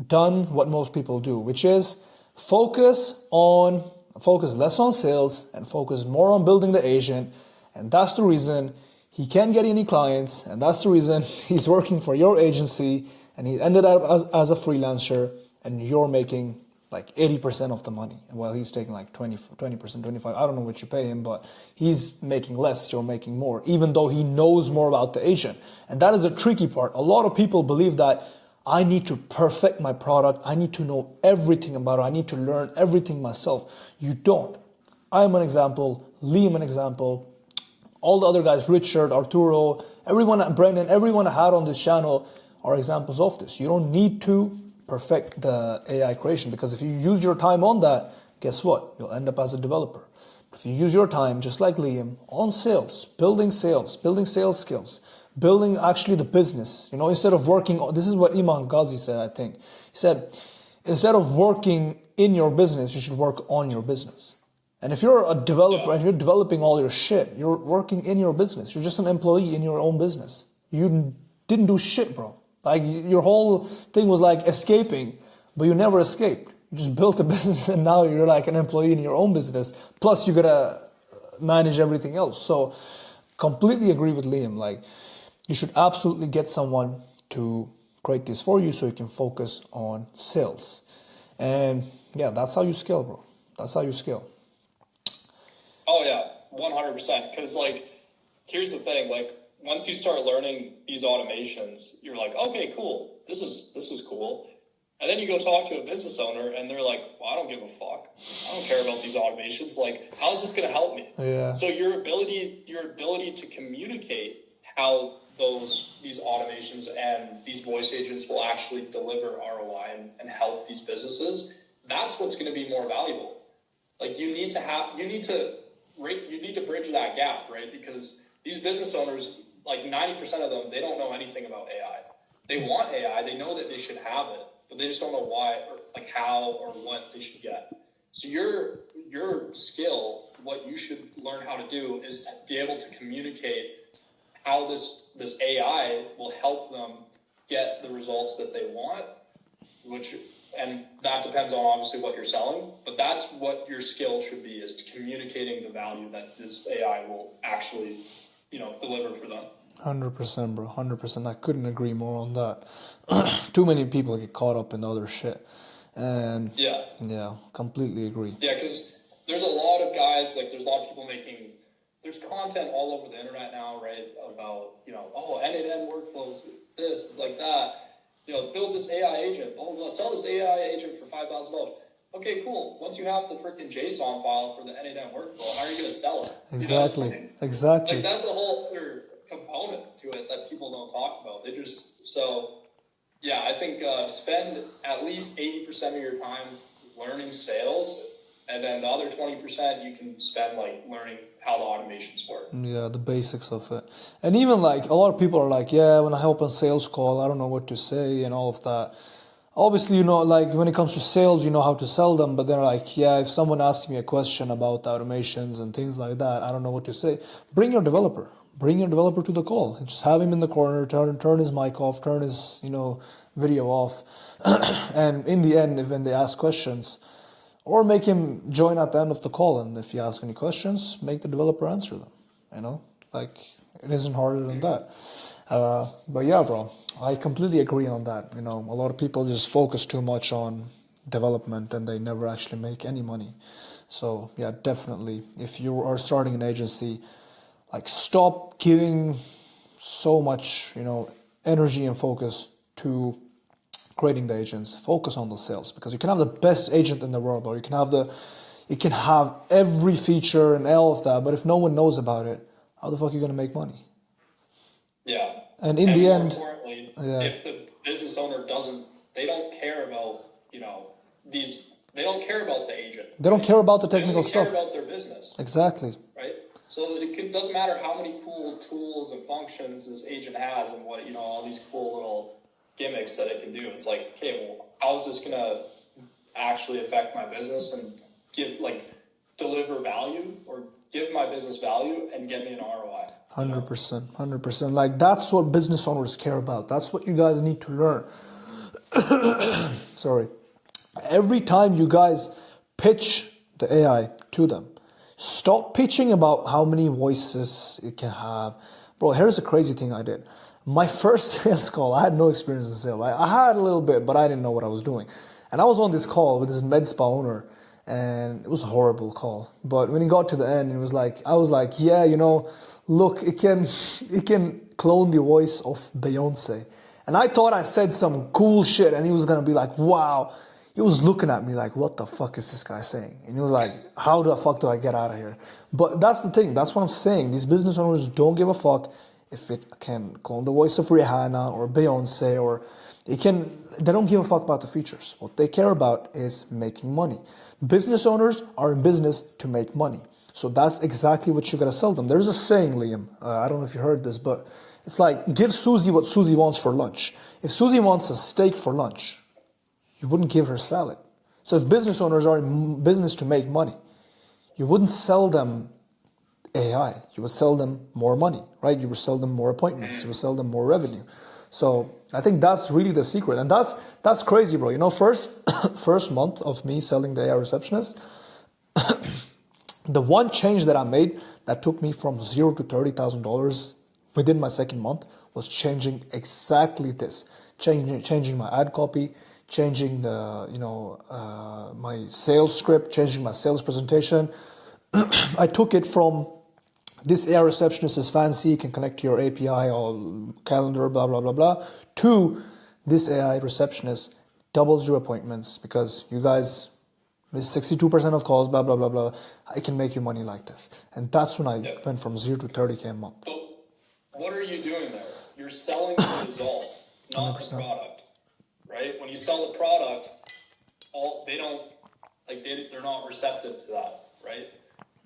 done what most people do, which is focus less on sales and focus more on building the agent. And that's the reason he can't get any clients, and that's the reason he's working for your agency and he ended up as a freelancer, and you're making like 80% of the money while he's taking like 20%, 25%. I don't know what you pay him, but he's making less, you're making more, even though he knows more about the agent. And that is a tricky part. A lot of people believe that I need to perfect my product. I need to know everything about it. I need to learn everything myself. You don't. I'm an example. Liam an example. All the other guys, Richard, Arturo, everyone, Brendan, everyone I had on this channel are examples of this. You don't need to perfect the AI creation, because if you use your time on that, guess what? You'll end up as a developer. If you use your time, just like Liam, on sales, building sales skills, building actually the business, instead of working, this is what Imam Ghazi said, I think. He said, instead of working in your business, you should work on your business. And if you're a developer and you're developing all your shit, you're working in your business. You're just an employee in your own business. You didn't do shit, bro. Like your whole thing was like escaping, but you never escaped. You just built a business and now you're like an employee in your own business. Plus you gotta manage everything else. So completely agree with Liam. Like you should absolutely get someone to create this for you so you can focus on sales. And yeah, that's how you scale, bro. That's how you scale. Oh yeah, 100%. Because like, here's the thing. Like, once you start learning these automations, you're like, okay, cool. This is cool. And then you go talk to a business owner, and they're like, well, I don't give a fuck. I don't care about these automations. Like, how is this going to help me? Yeah. So your ability to communicate how these automations and these voice agents will actually deliver ROI and help these businesses, that's what's going to be more valuable. Like you need to bridge that gap, right? Because these business owners, like 90% of them, they don't know anything about AI. They want AI, they know that they should have it, but they just don't know why or like how or what they should get. So your skill, what you should learn how to do is to be able to communicate how this AI will help them get the results that they want, and that depends on obviously what you're selling, but that's what your skill should be, is communicating the value that this AI will actually, deliver for them. 100%, bro. 100%. I couldn't agree more on that. Too many people get caught up in other shit. And yeah, completely agree. Yeah, because there's a lot of guys, like there's a lot of people there's content all over the internet now, right? About, end-to-end workflows, this, like that. Build this AI agent. Oh, sell this AI agent for $5,000. Okay, cool. Once you have the freaking JSON file for the end-to-end workflow, how are you going to sell it? Exactly. Like that's a whole other component to it that people don't talk about. I think spend at least 80% of your time learning sales, and then the other 20% you can spend like learning how the automations work. Yeah, the basics of it. And even like a lot of people are like, yeah, when I help on sales call, I don't know what to say and all of that. Obviously, like when it comes to sales, you know how to sell them, but they're like, yeah, if someone asks me a question about automations and things like that, I don't know what to say. Bring your developer. bring your developer to the call and just have him in the corner, turn his mic off, turn his video off, and in the end, when they ask questions, or make him join at the end of the call, and if you ask any questions, make the developer answer them. Like it isn't harder than that. But yeah, bro, I completely agree on that. A lot of people just focus too much on development and they never actually make any money. So yeah, definitely, if you are starting an agency, like stop giving so much, energy and focus to creating the agents. Focus on the sales, because you can have the best agent in the world, or you can have every feature and all of that, but if no one knows about it, how the fuck are you gonna make money? Yeah. And in the more end, importantly, yeah, if the business owner they don't care about, they don't care about the agent. they don't care about the They technical only care stuff. about their business, Exactly. right? So doesn't matter how many cool tools and functions this agent has and what, all these cool little gimmicks that it can do. It's like, okay, well, how is this going to actually affect my business and deliver value or give my business value and get me an ROI? 100%, 100%. Like that's what business owners care about. That's what you guys need to learn. Sorry. Every time you guys pitch the AI to them, stop pitching about how many voices it can have. Bro, here's a crazy thing I did. My first sales call, I had no experience in sales. I had a little bit, but I didn't know what I was doing. And I was on this call with this med spa owner, and it was a horrible call. But when it got to the end, I was like, yeah, look, it can clone the voice of Beyonce. And I thought I said some cool shit, and he was gonna be like, wow. He was looking at me like, what the fuck is this guy saying? And he was like, how the fuck do I get out of here? But that's the thing. That's what I'm saying. These business owners don't give a fuck if it can clone the voice of Rihanna or Beyonce, or they don't give a fuck about the features. What they care about is making money. Business owners are in business to make money. So that's exactly what you gotta sell them. There's a saying, Liam, I don't know if you heard this, but it's like, give Susie what Susie wants for lunch. If Susie wants a steak for lunch, you wouldn't give her salad. So if business owners are in business to make money, you wouldn't sell them AI. You would sell them more money, right? You would sell them more appointments. You would sell them more revenue. So I think that's really the secret. And that's crazy, bro. First month of me selling the AI receptionist, the one change that I made that took me from $0 to $30,000 within my second month was changing exactly this. Changing my ad copy, changing my sales script, changing my sales presentation. I took it from this AI receptionist is fancy, can connect to your API or calendar, blah, blah, blah, blah, to this AI receptionist doubles your appointments because you guys miss 62% of calls, blah, blah, blah, blah. I can make you money like this. And that's when I went from 0 to 30K a month. So what are you doing there? You're selling the result, not 100%. The product, right? When you sell the product, they're not receptive to that, right?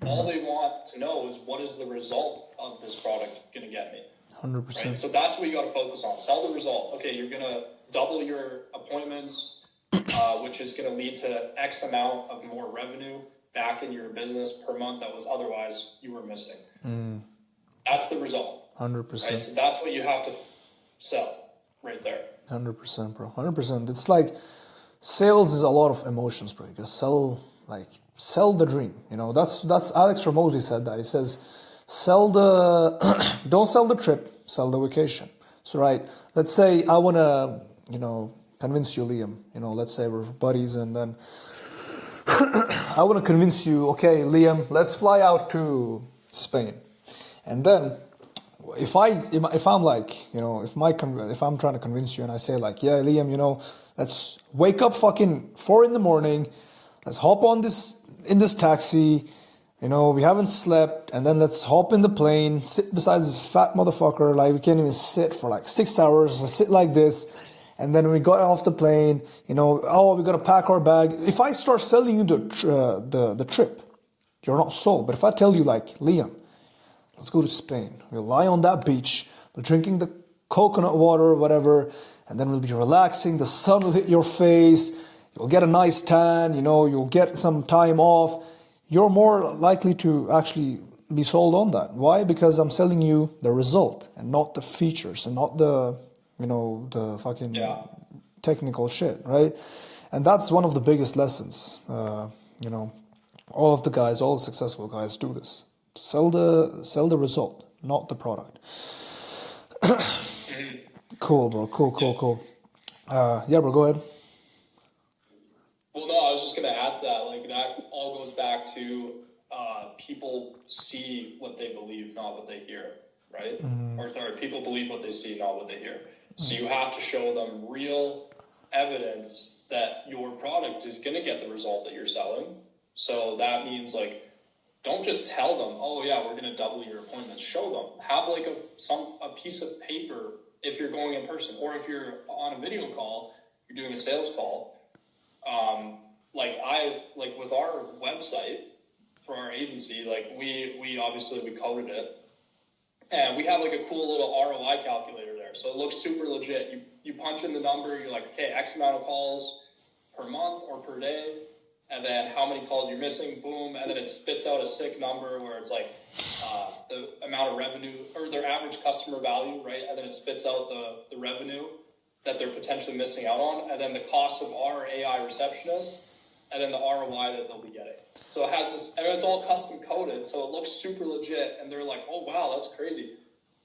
All they want to know is what is the result of this product going to get me? 100%. Right? So that's what you got to focus on. Sell the result. Okay, you're going to double your appointments, which is going to lead to X amount of more revenue back in your business per month that was otherwise you were missing. That's the result. 100%. Right? So that's what you have to sell right there. 100%, bro. 100%. It's like sales is a lot of emotions, bro. You gotta sell the dream. That's Alex Ramosi said that. He says, don't sell the trip, sell the vacation. So right, let's say I wanna, convince you, Liam. Let's say we're buddies, and then I wanna convince you, okay, Liam, let's fly out to Spain, and then if I'm trying to convince you and I say like, yeah, Liam, let's wake up fucking 4 a.m. Let's hop on in this taxi. We haven't slept, and then let's hop in the plane, sit beside this fat motherfucker. Like we can't even sit for like 6 hours. Let's sit like this, and then when we got off the plane, we gotta pack our bag. If I start selling you the trip, you're not sold. But if I tell you like, Liam, let's go to Spain. We'll lie on that beach. We're drinking the coconut water or whatever, and then we'll be relaxing. The sun will hit your face. You'll get a nice tan. You'll get some time off. You're more likely to actually be sold on that. Why? Because I'm selling you the result and not the features and not the, the fucking Yeah. technical shit, right? And that's one of the biggest lessons. You know, all of the guys, all the successful guys do this. Sell the result, not the product. Mhm. Cool, bro. Cool, Yeah. cool, cool. Yeah, bro. Go ahead. Well, no, I was just going to add to that. Like, that all goes back to people see what they believe, not what they hear, right? Or sorry, people believe what they see, not what they hear. So you have to show them real evidence that your product is going to get the result that you're selling. So that means, like, don't just tell them, oh yeah, we're going to double your appointments. Show them. Have like a piece of paper if you're going in person, or if you're on a video call, you're doing a sales call. Like with our website for our agency, like we obviously we coded it, and we have like a cool little ROI calculator there. So it looks super legit. You punch in the number, you're like, okay, X amount of calls per month or per day, and then how many calls you're missing, boom, and then it spits out a sick number where it's like the amount of revenue or their average customer value, right? And then it spits out the revenue that they're potentially missing out on, and then the cost of our AI receptionist, and then the ROI that they'll be getting. So it has this, and it's all custom coded, so it looks super legit, and they're like, oh wow, that's crazy.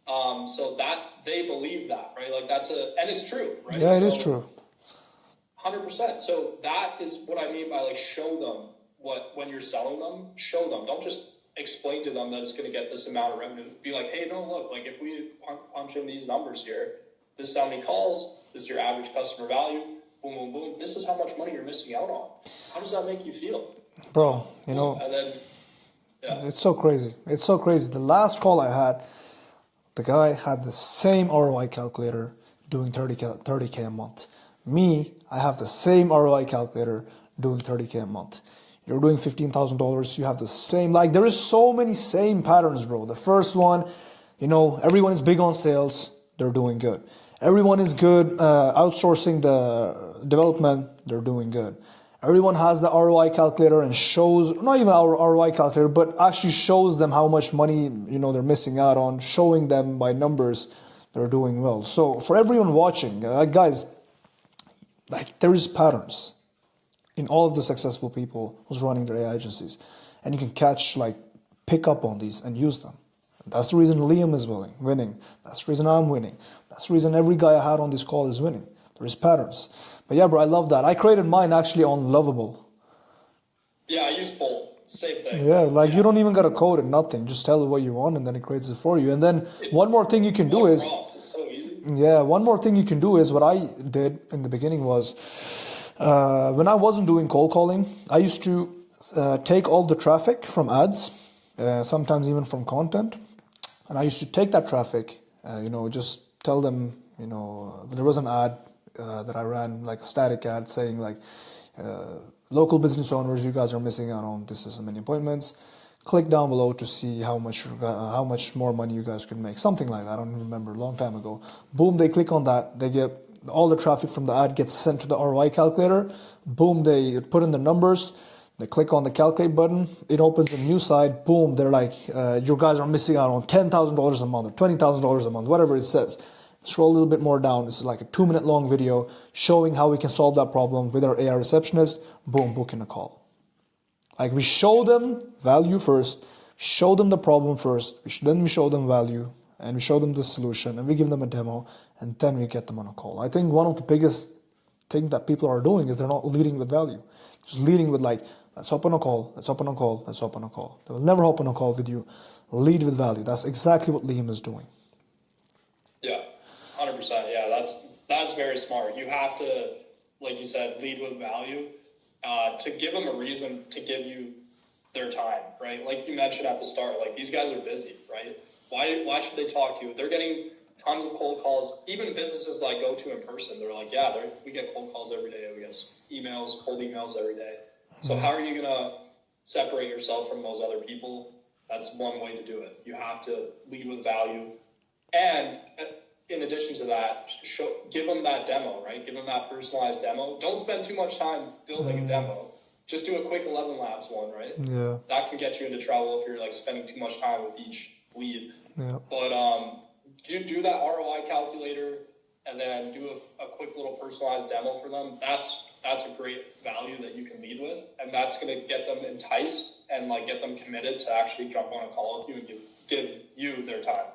So that they believe that, right? Like and it's true, right? Yeah, it is So true. 100%. So that is what I mean by like show them when you're selling them, show them. Don't just explain to them that it's going to get this amount of revenue. Be like, hey, no, look, like if we punch in these numbers here, this is how many calls, this is your average customer value, boom, boom, boom. This is how much money you're missing out on. How does that make you feel? Bro, Boom. And then, yeah. it's so crazy. It's so crazy. The last call I had, the guy had the same ROI calculator doing 30K a month. Me, I have the same ROI calculator doing 30K a month. You're doing $15,000, you have the same, like there is so many same patterns, bro. The first one, everyone is big on sales, they're doing good. Everyone is good outsourcing the development, they're doing good. Everyone has the ROI calculator and shows, not even our ROI calculator, but actually shows them how much money, they're missing out on, showing them by numbers they're doing well. So for everyone watching, guys, like there is patterns in all of the successful people who's running their AI agencies. And you can pick up on these and use them. That's the reason Liam is winning. That's the reason I'm winning. That's the reason every guy I had on this call is winning. There is patterns. But yeah, bro, I love that. I created mine actually on Lovable. Yeah, I use Bolt. Same thing. Yeah, like you Yeah. don't even gotta code it, nothing. Just tell it what you want and then it creates it for you. And then one more thing you can do One is, prompt. It's so easy. yeah, one more thing you can do is what I did in the beginning was when I wasn't doing cold calling, I used to take all the traffic from ads, sometimes even from content, and I used to take that traffic, just tell them, there was an ad that I ran, like a static ad saying like, local business owners, you guys are missing out on this is many appointments. Click down below to see how much more money you guys could make. Something like that. I don't remember, a long time ago. Boom, they click on that. They get all the traffic from the ad gets sent to the ROI calculator. Boom, they put in the numbers. They click on the calculate button. It opens a new side. Boom, they're like, you guys are missing out on $10,000 a month or $20,000 a month, whatever it says. Scroll a little bit more down. This is like a 2-minute long video showing how we can solve that problem with our AI receptionist. Boom, booking a call. Like we show them value first, show them the problem first, then we show them value, and we show them the solution, and we give them a demo, and then we get them on a call. I think one of the biggest thing that people are doing is they're not leading with value. Just leading with like, let's hop on a call, let's hop on a call, let's hop on a call. They will never hop on a call with you. Lead with value. That's exactly what Liam is doing. Yeah, 100%. Yeah, that's very smart. You have to, like you said, lead with value to give them a reason to give you their time, right? Like you mentioned at the start, like these guys are busy, right? Why should they talk to you? They're getting tons of cold calls. Even businesses that I go to in person, they're like, yeah, we get cold calls every day. We get emails, cold emails every day. So how are you going to separate yourself from those other people? That's one way to do it. You have to lead with value. And in addition to that, give them that demo, right? Give them that personalized demo. Don't spend too much time building a demo. just do a quick 11 labs one, right? Yeah. That can get you into trouble if you're like spending too much time with each lead. Yeah. But do that ROI calculator and then do a quick little personalized demo for them. That's a great value that you can lead with, and that's going to get them enticed and like get them committed to actually jump on a call with you and give you their time.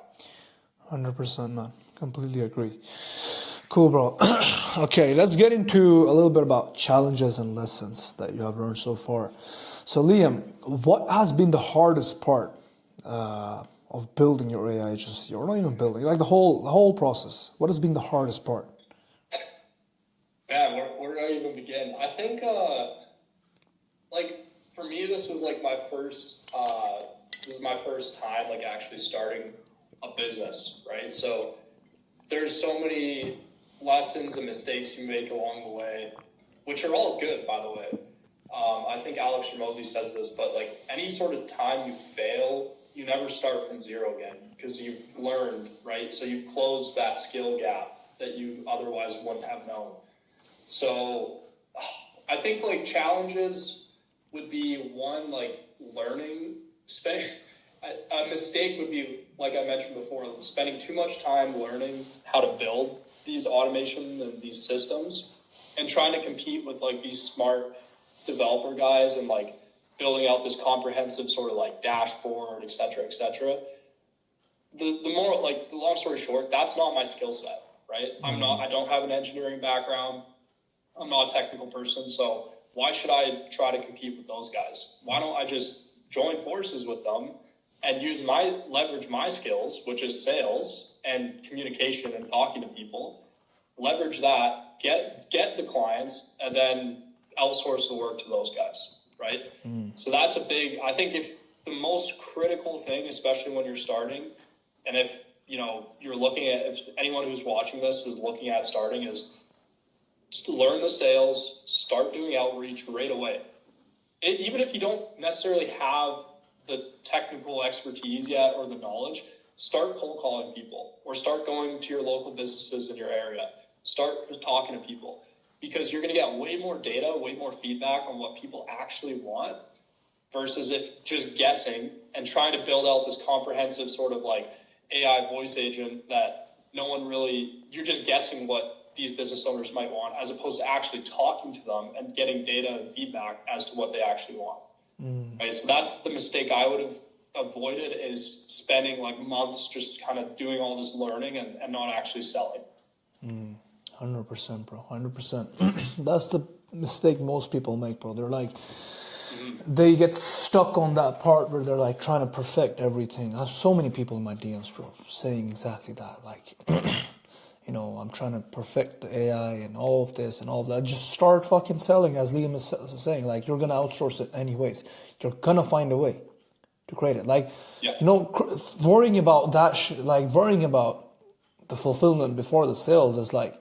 100%, man. Completely agree. Cool, bro. Okay, let's get into a little bit about challenges and lessons that you have learned so far. So, Liam, what has been the hardest part of building your AI agency, or not even building, like the whole process? What has been the hardest part? Man, where do I even begin? I think like for me, this was like my first. This is my first time like actually starting a business, right? So there's so many lessons and mistakes you make along the way, which are all good, by the way. I think Alex Ramosi says this, but like any sort of time you fail, you never start from zero again because you've learned, right? So you've closed that skill gap that you otherwise wouldn't have known. So I think like challenges would be one, like learning, especially a mistake would be, like I mentioned before, spending too much time learning how to build these automation and these systems and trying to compete with like these smart developer guys and like building out this comprehensive sort of like dashboard, et cetera, et cetera. The more like the long story short, that's not my skill set, right? I don't have an engineering background. I'm not a technical person. So why should I try to compete with those guys? Why don't I just join forces with them and leverage my skills, which is sales and communication and talking to people, leverage that, get the clients, and then outsource the work to those guys, right? So that's I think if the most critical thing, especially when you're starting, and if if anyone who's watching this is looking at starting, is just learn the sales, start doing outreach right away. Even if you don't necessarily have the technical expertise yet or the knowledge, start cold calling people or start going to your local businesses in your area. Start talking to people because you're going to get way more data, way more feedback on what people actually want versus if just guessing and trying to build out this comprehensive sort of like AI voice agent that you're just guessing what these business owners might want as opposed to actually talking to them and getting data and feedback as to what they actually want. Right? So that's the mistake I would have avoided, is spending like months just kind of doing all this learning and not actually selling. 100%, bro. 100%. That's the mistake most people make, bro. They're like, they get stuck on that part where they're like trying to perfect everything. I have so many people in my DMs, bro, saying exactly that. Like, I'm trying to perfect the AI and all of this and all of that. Just start fucking selling, as Liam is saying. Like, you're gonna outsource it anyways. You're gonna find a way to create it. Like, Yeah. worrying about that worrying about the fulfillment before the sales is like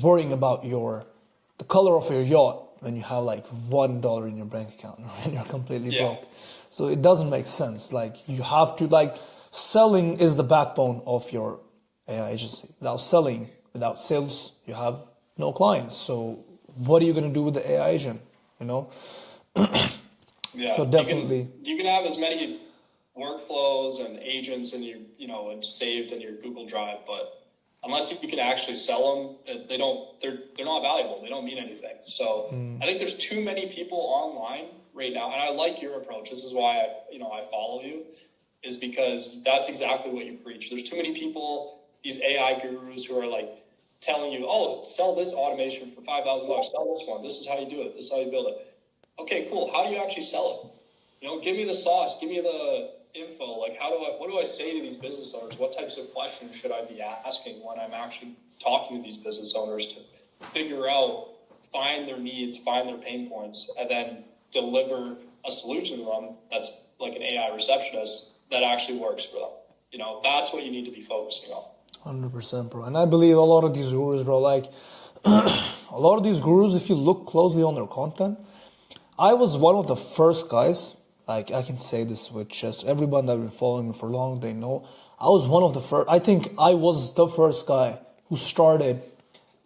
worrying about the color of your yacht when you have like $1 in your bank account and you're completely broke. So it doesn't make sense. Like, you have to, like, selling is the backbone of your AI agency. Without sales, you have no clients. So what are you going to do with the AI agent? Yeah. So definitely, you can have as many workflows and agents in and saved in your Google Drive, but unless you can actually sell them, they're not valuable. They don't mean anything. So I think there's too many people online right now, and I like your approach. This is why I follow you, is because that's exactly what you preach. There's too many people, these AI gurus, who are like telling you, oh, sell this automation for $5,000. Sell this one. This is how you do it. This is how you build it. Okay, cool. How do you actually sell it? Give me the sauce. Give me the info. Like, what do I say to these business owners? What types of questions should I be asking when I'm actually talking to these business owners to figure out, find their needs, find their pain points, and then deliver a solution to them that's like an AI receptionist that actually works for them. That's what you need to be focusing on. 100%, bro. And I believe a lot of these gurus, bro, like, a lot of these gurus, if you look closely on their content, I was one of the first guys, like, I can say this with just everyone that have been following me for long, they know, I was one of the first, I think I was the first guy who started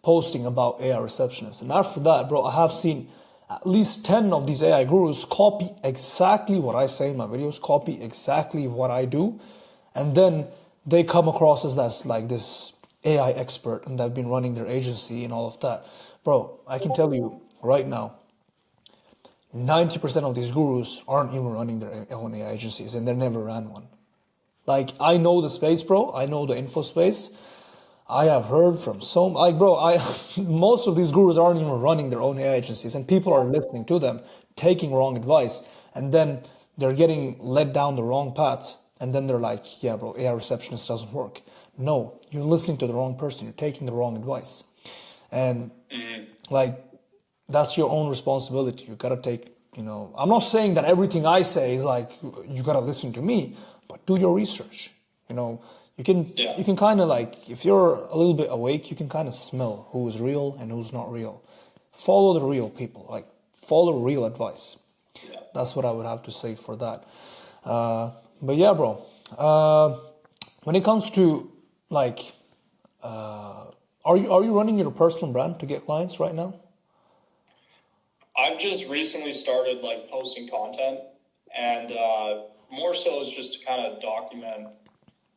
posting about AI receptionists. And after that, bro, I have seen at least 10 of these AI gurus copy exactly what I say in my videos, copy exactly what I do, and then they come across as that's like this AI expert and they've been running their agency and all of that. Bro, I can tell you right now, 90% of these gurus aren't even running their own AI agencies and they never ran one. Like, I know the space, bro. I know the info space. I have heard from so like, bro, I most of these gurus aren't even running their own AI agencies, and people are listening to them, taking wrong advice, and then they're getting led down the wrong paths, and then they're like, yeah, bro, AI receptionist doesn't work. No, you're listening to the wrong person. You're taking the wrong advice, and like that's your own responsibility. You gotta take, I'm not saying that everything I say is like you gotta listen to me, but do your research. You know, Yeah. you can kind of like, if you're a little bit awake, you can kind of smell who is real and who's not real. Follow the real people, like follow real advice. Yeah. That's what I would have to say for that. But yeah, bro. When it comes to like, are you running your personal brand to get clients right now? I've just recently started like posting content, and more so is just to kind of document.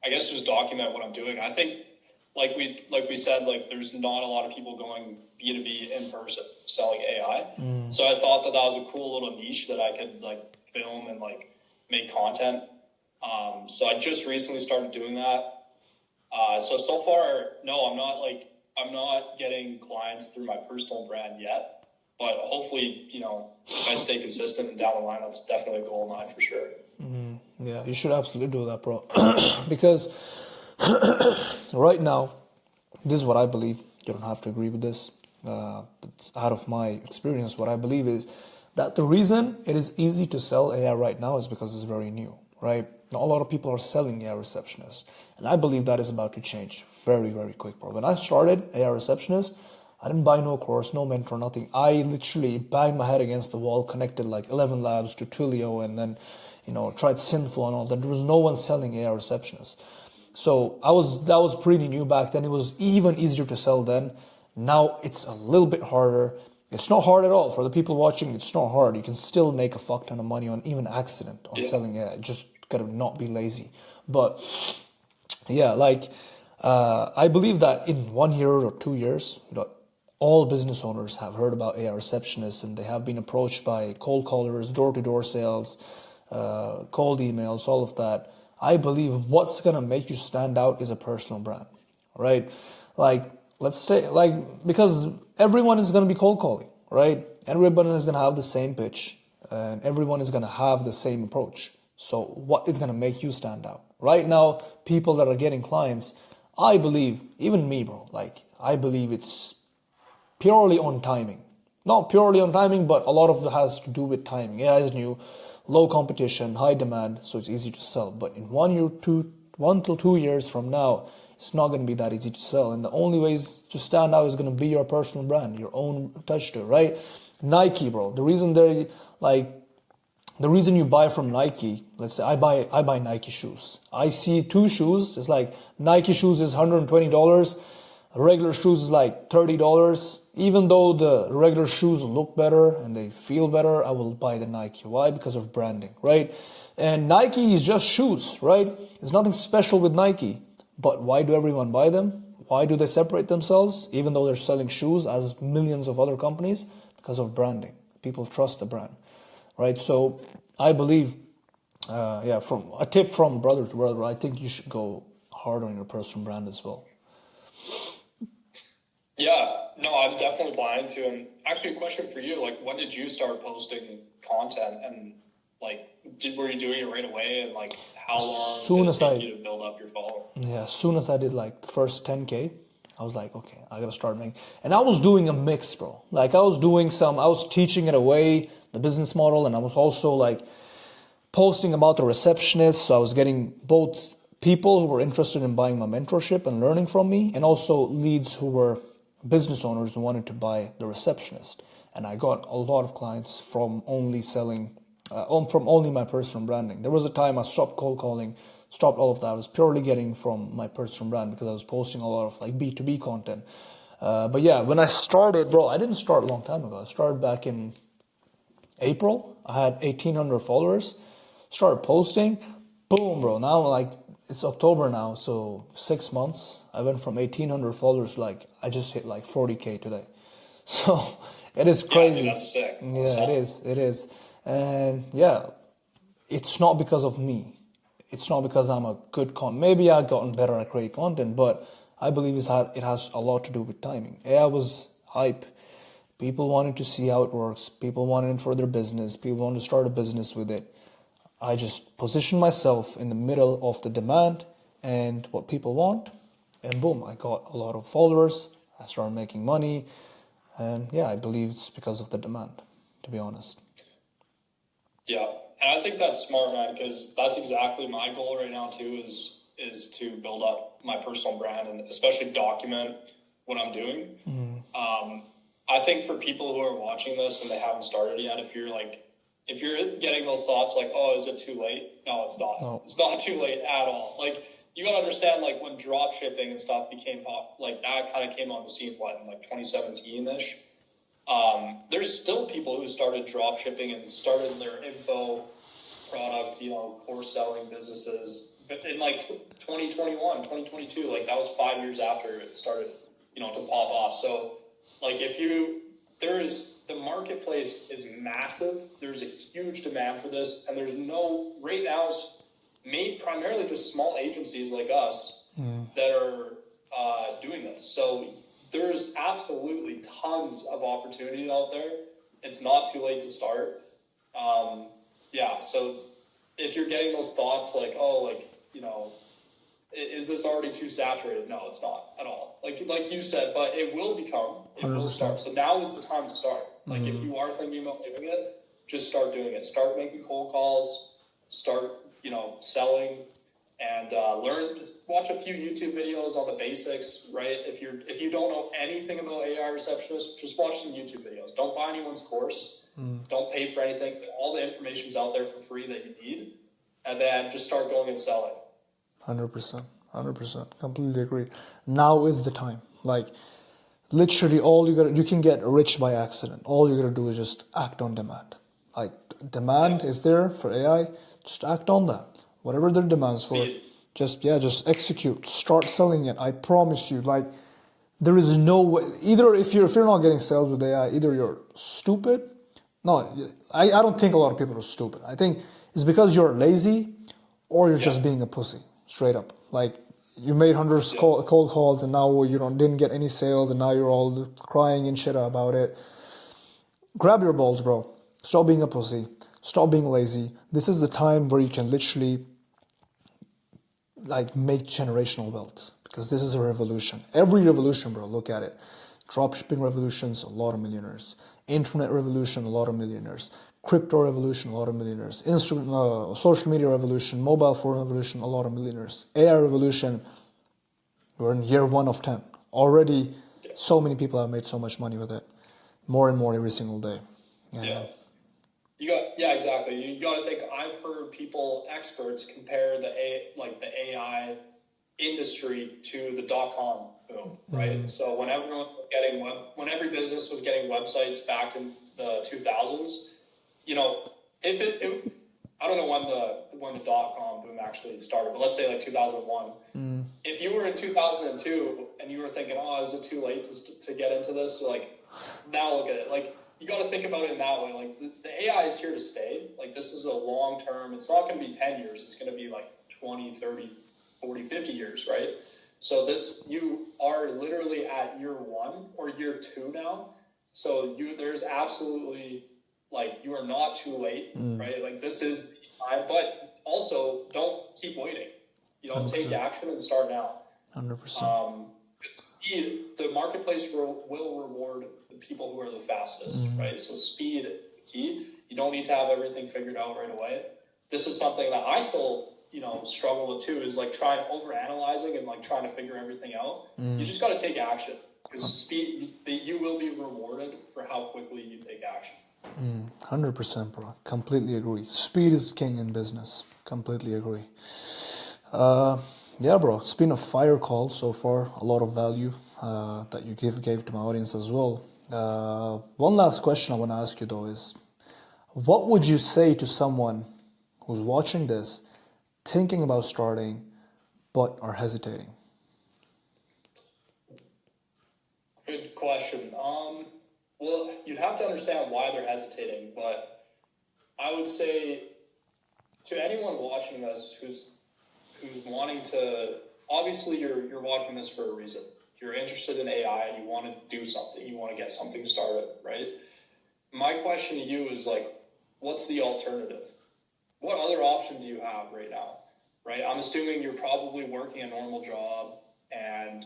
I guess just document what I'm doing. I think, like we said, like there's not a lot of people going B2B in person selling AI. So I thought that that was a cool little niche that I could like film and like make content. So I just recently started doing that. So far, no, I'm not getting clients through my personal brand yet. But hopefully, if I stay consistent and down the line, that's definitely a goal of mine for sure. Yeah, you should absolutely do that, bro. Because right now, this is what I believe. You don't have to agree with this. But out of my experience, what I believe is that the reason it is easy to sell AI right now is because it's very new, right? Not a lot of people are selling AI receptionists. And I believe that is about to change very, very quick, bro. When I started AI receptionist, I didn't buy no course, no mentor, nothing. I literally banged my head against the wall, connected like 11 labs to Twilio, and then, tried Synflow and all that. There was no one selling AI receptionists. So that was pretty new back then. It was even easier to sell then. Now it's a little bit harder. It's not hard at all for the people watching. It's not hard. You can still make a fuck ton of money on even accident on Yeah. selling it. Just gotta not be lazy. But yeah, like I believe that in 1 year or 2 years, all business owners have heard about AI receptionists and they have been approached by cold callers, door-to-door sales, cold emails, all of that. I believe what's gonna make you stand out is a personal brand, right? Like, let's say, like, because everyone is gonna be cold calling, right? Everyone is gonna have the same pitch, and everyone is gonna have the same approach. So, what is gonna make you stand out? Right now, people that are getting clients, I believe, even me, bro, like, I believe it's purely on timing. Not purely on timing, but a lot of it has to do with timing. AI is new, low competition, high demand, so it's easy to sell. But in 1 to 2 years from now, it's not going to be that easy to sell. And the only ways to stand out is going to be your personal brand, your own touch to it, right? Nike, bro. The reason you buy from Nike, let's say I buy Nike shoes. I see two shoes. It's like Nike shoes is $120. Regular shoes is like $30. Even though the regular shoes look better and they feel better, I will buy the Nike. Why? Because of branding, right? And Nike is just shoes, right? There's nothing special with Nike. But why do everyone buy them? Why do they separate themselves, even though they're selling shoes as millions of other companies? Because of branding. People trust the brand, right? So I believe, yeah, from a tip from brother to brother, I think you should go hard on your personal brand as well. Yeah, no, I'm definitely planning to. And actually, a question for you: like, when did you start posting content, and like, were you doing it right away? And like, how long did Soon it as take I you to build up your following? Yeah, as soon as I did like the first 10K, I was like, okay, I gotta start making. And I was doing a mix, bro. Like I was teaching it away, the business model, and I was also like posting about the receptionist. So I was getting both people who were interested in buying my mentorship and learning from me, and also leads who were business owners who wanted to buy the receptionist. And I got a lot of clients from only selling, from only my personal branding. There was a time I stopped cold calling, stopped all of that. I was purely getting from my personal brand because I was posting a lot of like B2B content. But yeah, when I started, bro, I didn't start a long time ago. I started back in April, I had 1,800 followers. Started posting, boom, bro. Now like it's October now, so 6 months. I went from 1,800 followers, like I just hit like 40K today. So it is Yeah, dude, crazy. that's sick. That's Yeah, it solid. is. It is. And yeah, it's not because of me. It's not because I'm a good maybe I've gotten better at creating content, but I believe it has a lot to do with timing. AI was hype. People wanted to see how it works. People wanted it for their business. People wanted to start a business with it. I just positioned myself in the middle of the demand and what people want, and boom, I got a lot of followers. I started making money, and yeah, I believe it's because of the demand, to be honest. Yeah, and I think that's smart, man, because that's exactly my goal right now too. Is to build up my personal brand and especially document what I'm doing. I think for people who are watching this and they haven't started yet, if you're getting those thoughts like, oh, is it too late? No, it's not. No, It's not too late at all. Like you gotta understand, like when drop shipping and stuff became like that kind of came on the scene, what in like 2017 ish. There's still people who started drop shipping and started their info product, course selling businesses. But in like 2021, 2022, like that was 5 years after it started, to pop off. So like the marketplace is massive. There's a huge demand for this. And right now it's made primarily just small agencies like us that are doing this. So there's absolutely tons of opportunity out there. It's not too late to start. Yeah, so if you're getting those thoughts like, oh, like, is this already too saturated? No, it's not at all. Like you said, but it will start. 100%. So now is the time to start. Like if you are thinking about doing it, just start doing it. Start making cold calls, start, selling, and watch a few YouTube videos on the basics, right? If you don't know anything about AI receptionist, just watch some YouTube videos. Don't buy anyone's course. Don't pay for anything. All the information's out there for free that you need, and then just start going and selling. 100%. 100%. Completely agree. Now is the time. Like, literally, you can get rich by accident. All you gotta do is just act on demand. Like, demand is there for AI, just act on that. Whatever their demands for, Speed. just execute. Start selling it. I promise you, like, there is no way. Either if you're not getting sales with AI, either you're stupid. No, I don't think a lot of people are stupid. I think it's because you're lazy, or you're Yeah. just being a pussy, straight up. Like you made hundreds Yeah. cold calls, and now you didn't get any sales, and now you're all crying and shit about it. Grab your balls, bro. Stop being a pussy. Stop being lazy. This is the time where you can literally like make generational wealth, because this is a revolution. Every revolution, bro, look at it. Dropshipping revolutions, a lot of millionaires. Internet revolution, a lot of millionaires. Crypto revolution, a lot of millionaires. Social media revolution, mobile phone revolution, a lot of millionaires. AI revolution, we're in year 1 of 10. Already, Yeah. so many people have made so much money with it. More and more every single day. Yeah. Yeah, exactly. You got to think. I've heard experts compare the AI industry to the .com boom, right? So when every business was getting websites back in the 2000s, if I don't know when the .com boom actually started, but let's say like 2001. If you were in 2002 and you were thinking, oh, is it too late to get into this? Like, now look at it. Like, you got to think about it in that way. Like, the AI is here to stay. Like, this is a long term. It's not going to be 10 years. It's going to be like 20, 30, 40, 50 years, right? So you are literally at year 1 or year 2 now. So there's absolutely, like, you are not too late, right? Like, this is the time, but also don't keep waiting. Take 100%. action and start now. 100%. Speed, the marketplace will reward the people who are the fastest, right? So speed is the key. You don't need to have everything figured out right away. This is something that I still, struggle with too, is like trying overanalyzing and like trying to figure everything out. You just got to take action, because speed, you will be rewarded for how quickly you take action. 100%, bro. Completely agree. Speed is king in business. Completely agree. Yeah, bro. It's been a fire call so far. A lot of value that you gave to my audience as well. One last question I want to ask you though is, What would you say to someone who's watching this, thinking about starting, but are hesitating? Good question. Well, you'd have to understand why they're hesitating, but I would say to anyone watching this who's wanting to, obviously you're watching this for a reason. You're interested in AI and you want to do something, you want to get something started, right? My question to you is like, what's the alternative? What other option do you have right now? Right? I'm assuming you're probably working a normal job, and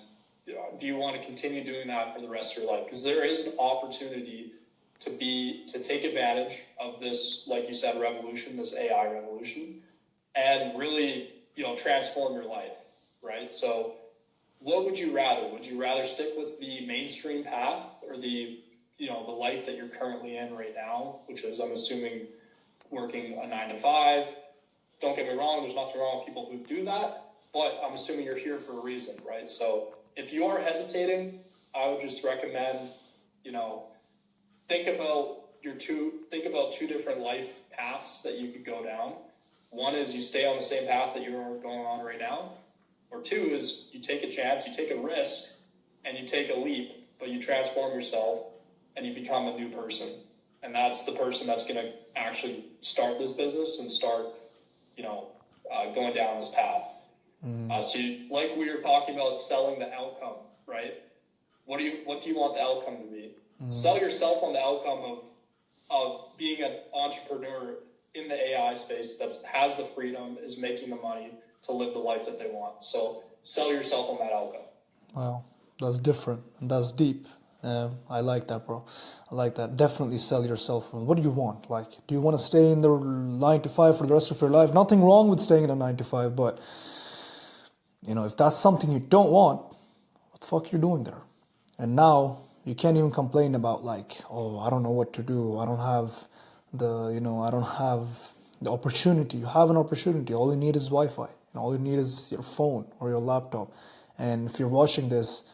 do you want to continue doing that for the rest of your life? Because there is an opportunity to take advantage of this, like you said, revolution, this AI revolution, and really, transform your life, right? So what would you rather? Would you rather stick with the mainstream path, or the life that you're currently in right now, which is, I'm assuming, working a 9 to 5? Don't get me wrong, there's nothing wrong with people who do that, but I'm assuming you're here for a reason, right? So if you are hesitating, I would just recommend, think about two different life paths that you could go down. One is you stay on the same path that you're going on right now, or two is you take a chance, you take a risk, and you take a leap, but you transform yourself and you become a new person. And that's the person that's going to actually start this business and start, going down this path. Like we were talking about, selling the outcome, right? What do you want the outcome to be? Sell yourself on the outcome of being an entrepreneur in the AI space that has the freedom, is making the money to live the life that they want. So sell yourself on that outcome. Wow, that's different and that's deep. I like that, bro. I like that. Definitely sell yourself. What do you want? Like, do you want to stay in the 9 to 5 for the rest of your life? Nothing wrong with staying in a 9 to 5, but if that's something you don't want, what the fuck you doing there? And now you can't even complain about like, oh, I don't know what to do. I don't have I don't have the opportunity. You have an opportunity. All you need is Wi-Fi, and all you need is your phone or your laptop. And if you're watching this,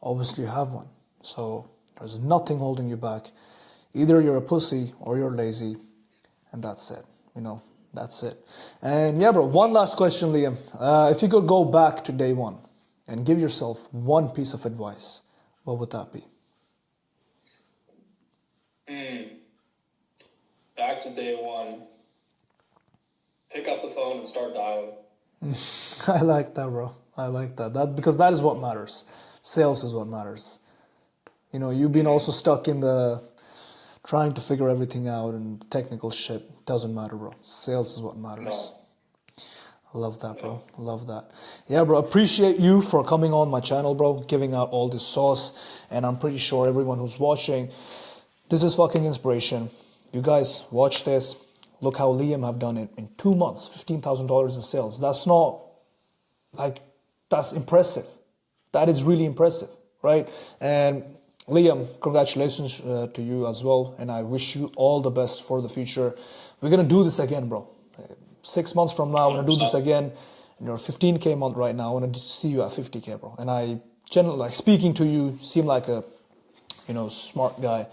obviously you have one. So there's nothing holding you back. Either you're a pussy or you're lazy, and that's it. That's it. And yeah, bro, one last question, Liam. If you could go back to day one and give yourself one piece of advice, what would that be? Back to day one. Pick up the phone and start dialing. I like that, bro. I like that. Because that is what matters. Sales is what matters. You've been also stuck in the trying to figure everything out and technical shit. Doesn't matter, bro. Sales is what matters. No. I love that, bro. Love that. Yeah, bro. Appreciate you for coming on my channel, bro. Giving out all this sauce. And I'm pretty sure everyone who's watching, this is fucking inspiration. You guys watch this. Look how Liam have done it in 2 months. $15,000 in sales. That's impressive. That is really impressive, right? And Liam, congratulations to you as well. And I wish you all the best for the future. We're going to do this again, bro. 6 months from now, I'm going to do this again. And you're 15K month right now. I want to see you at 50K, bro. And I generally, like, speaking to you, seem like a, smart guy.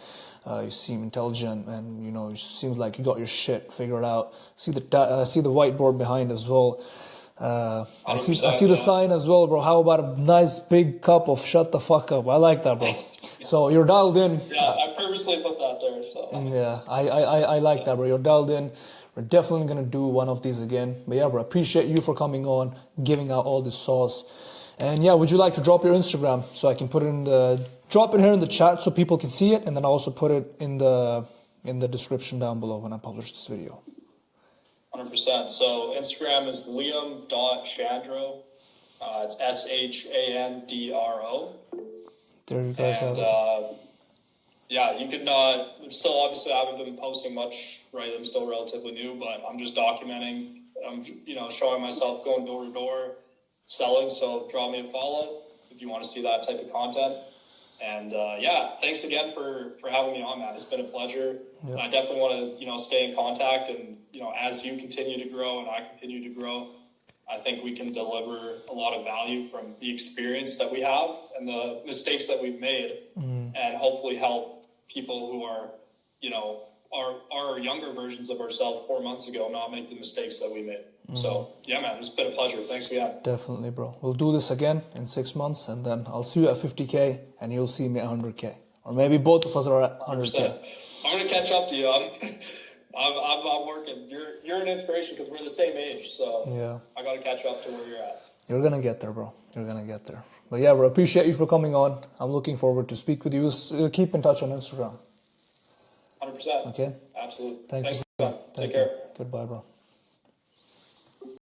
You seem intelligent, and it seems like you got your shit figured out. See the whiteboard behind as well. I see the sign as well, bro. How about a nice big cup of shut the fuck up? I like that, bro. So you're dialed in. Yeah, I purposely put that there. So yeah, I like that, bro. You're dialed in. We're definitely gonna do one of these again. But yeah, bro, appreciate you for coming on, giving out all this sauce. And yeah, would you like to drop your Instagram so I can put it drop it here in the chat so people can see it, and then also put it in the description down below when I publish this video. 100%. So Instagram is liam.shandro. It's SHANDRO. There you guys have it. Yeah, you can. I'm still, obviously, I haven't been posting much, right? I'm still relatively new, but I'm just documenting. I'm, showing myself going door to door, selling. So drop me a follow if you want to see that type of content. And yeah, thanks again for having me on, Matt. It's been a pleasure. Yep. And I definitely want to stay in contact, and as you continue to grow and I continue to grow, I think we can deliver a lot of value from the experience that we have and the mistakes that we've made, and hopefully help people who are our younger versions of ourselves 4 months ago not make the mistakes that we made. So yeah, man, it's been a pleasure. Thanks again. Definitely, bro. We'll do this again in 6 months, and then I'll see you at 50K, and you'll see me at 100K, or maybe both of us are at 100K. I'm gonna catch up to you. I'm working. You're an inspiration because we're the same age. So Yeah, I gotta catch up to where you're at. you're gonna get there, bro. You're gonna get there. But yeah, bro, appreciate you for coming on. I'm looking forward to speak with you. Keep in touch on Instagram. 100%. Okay. Absolutely. Thank Thanks you. for your time. Take care. Goodbye, bro.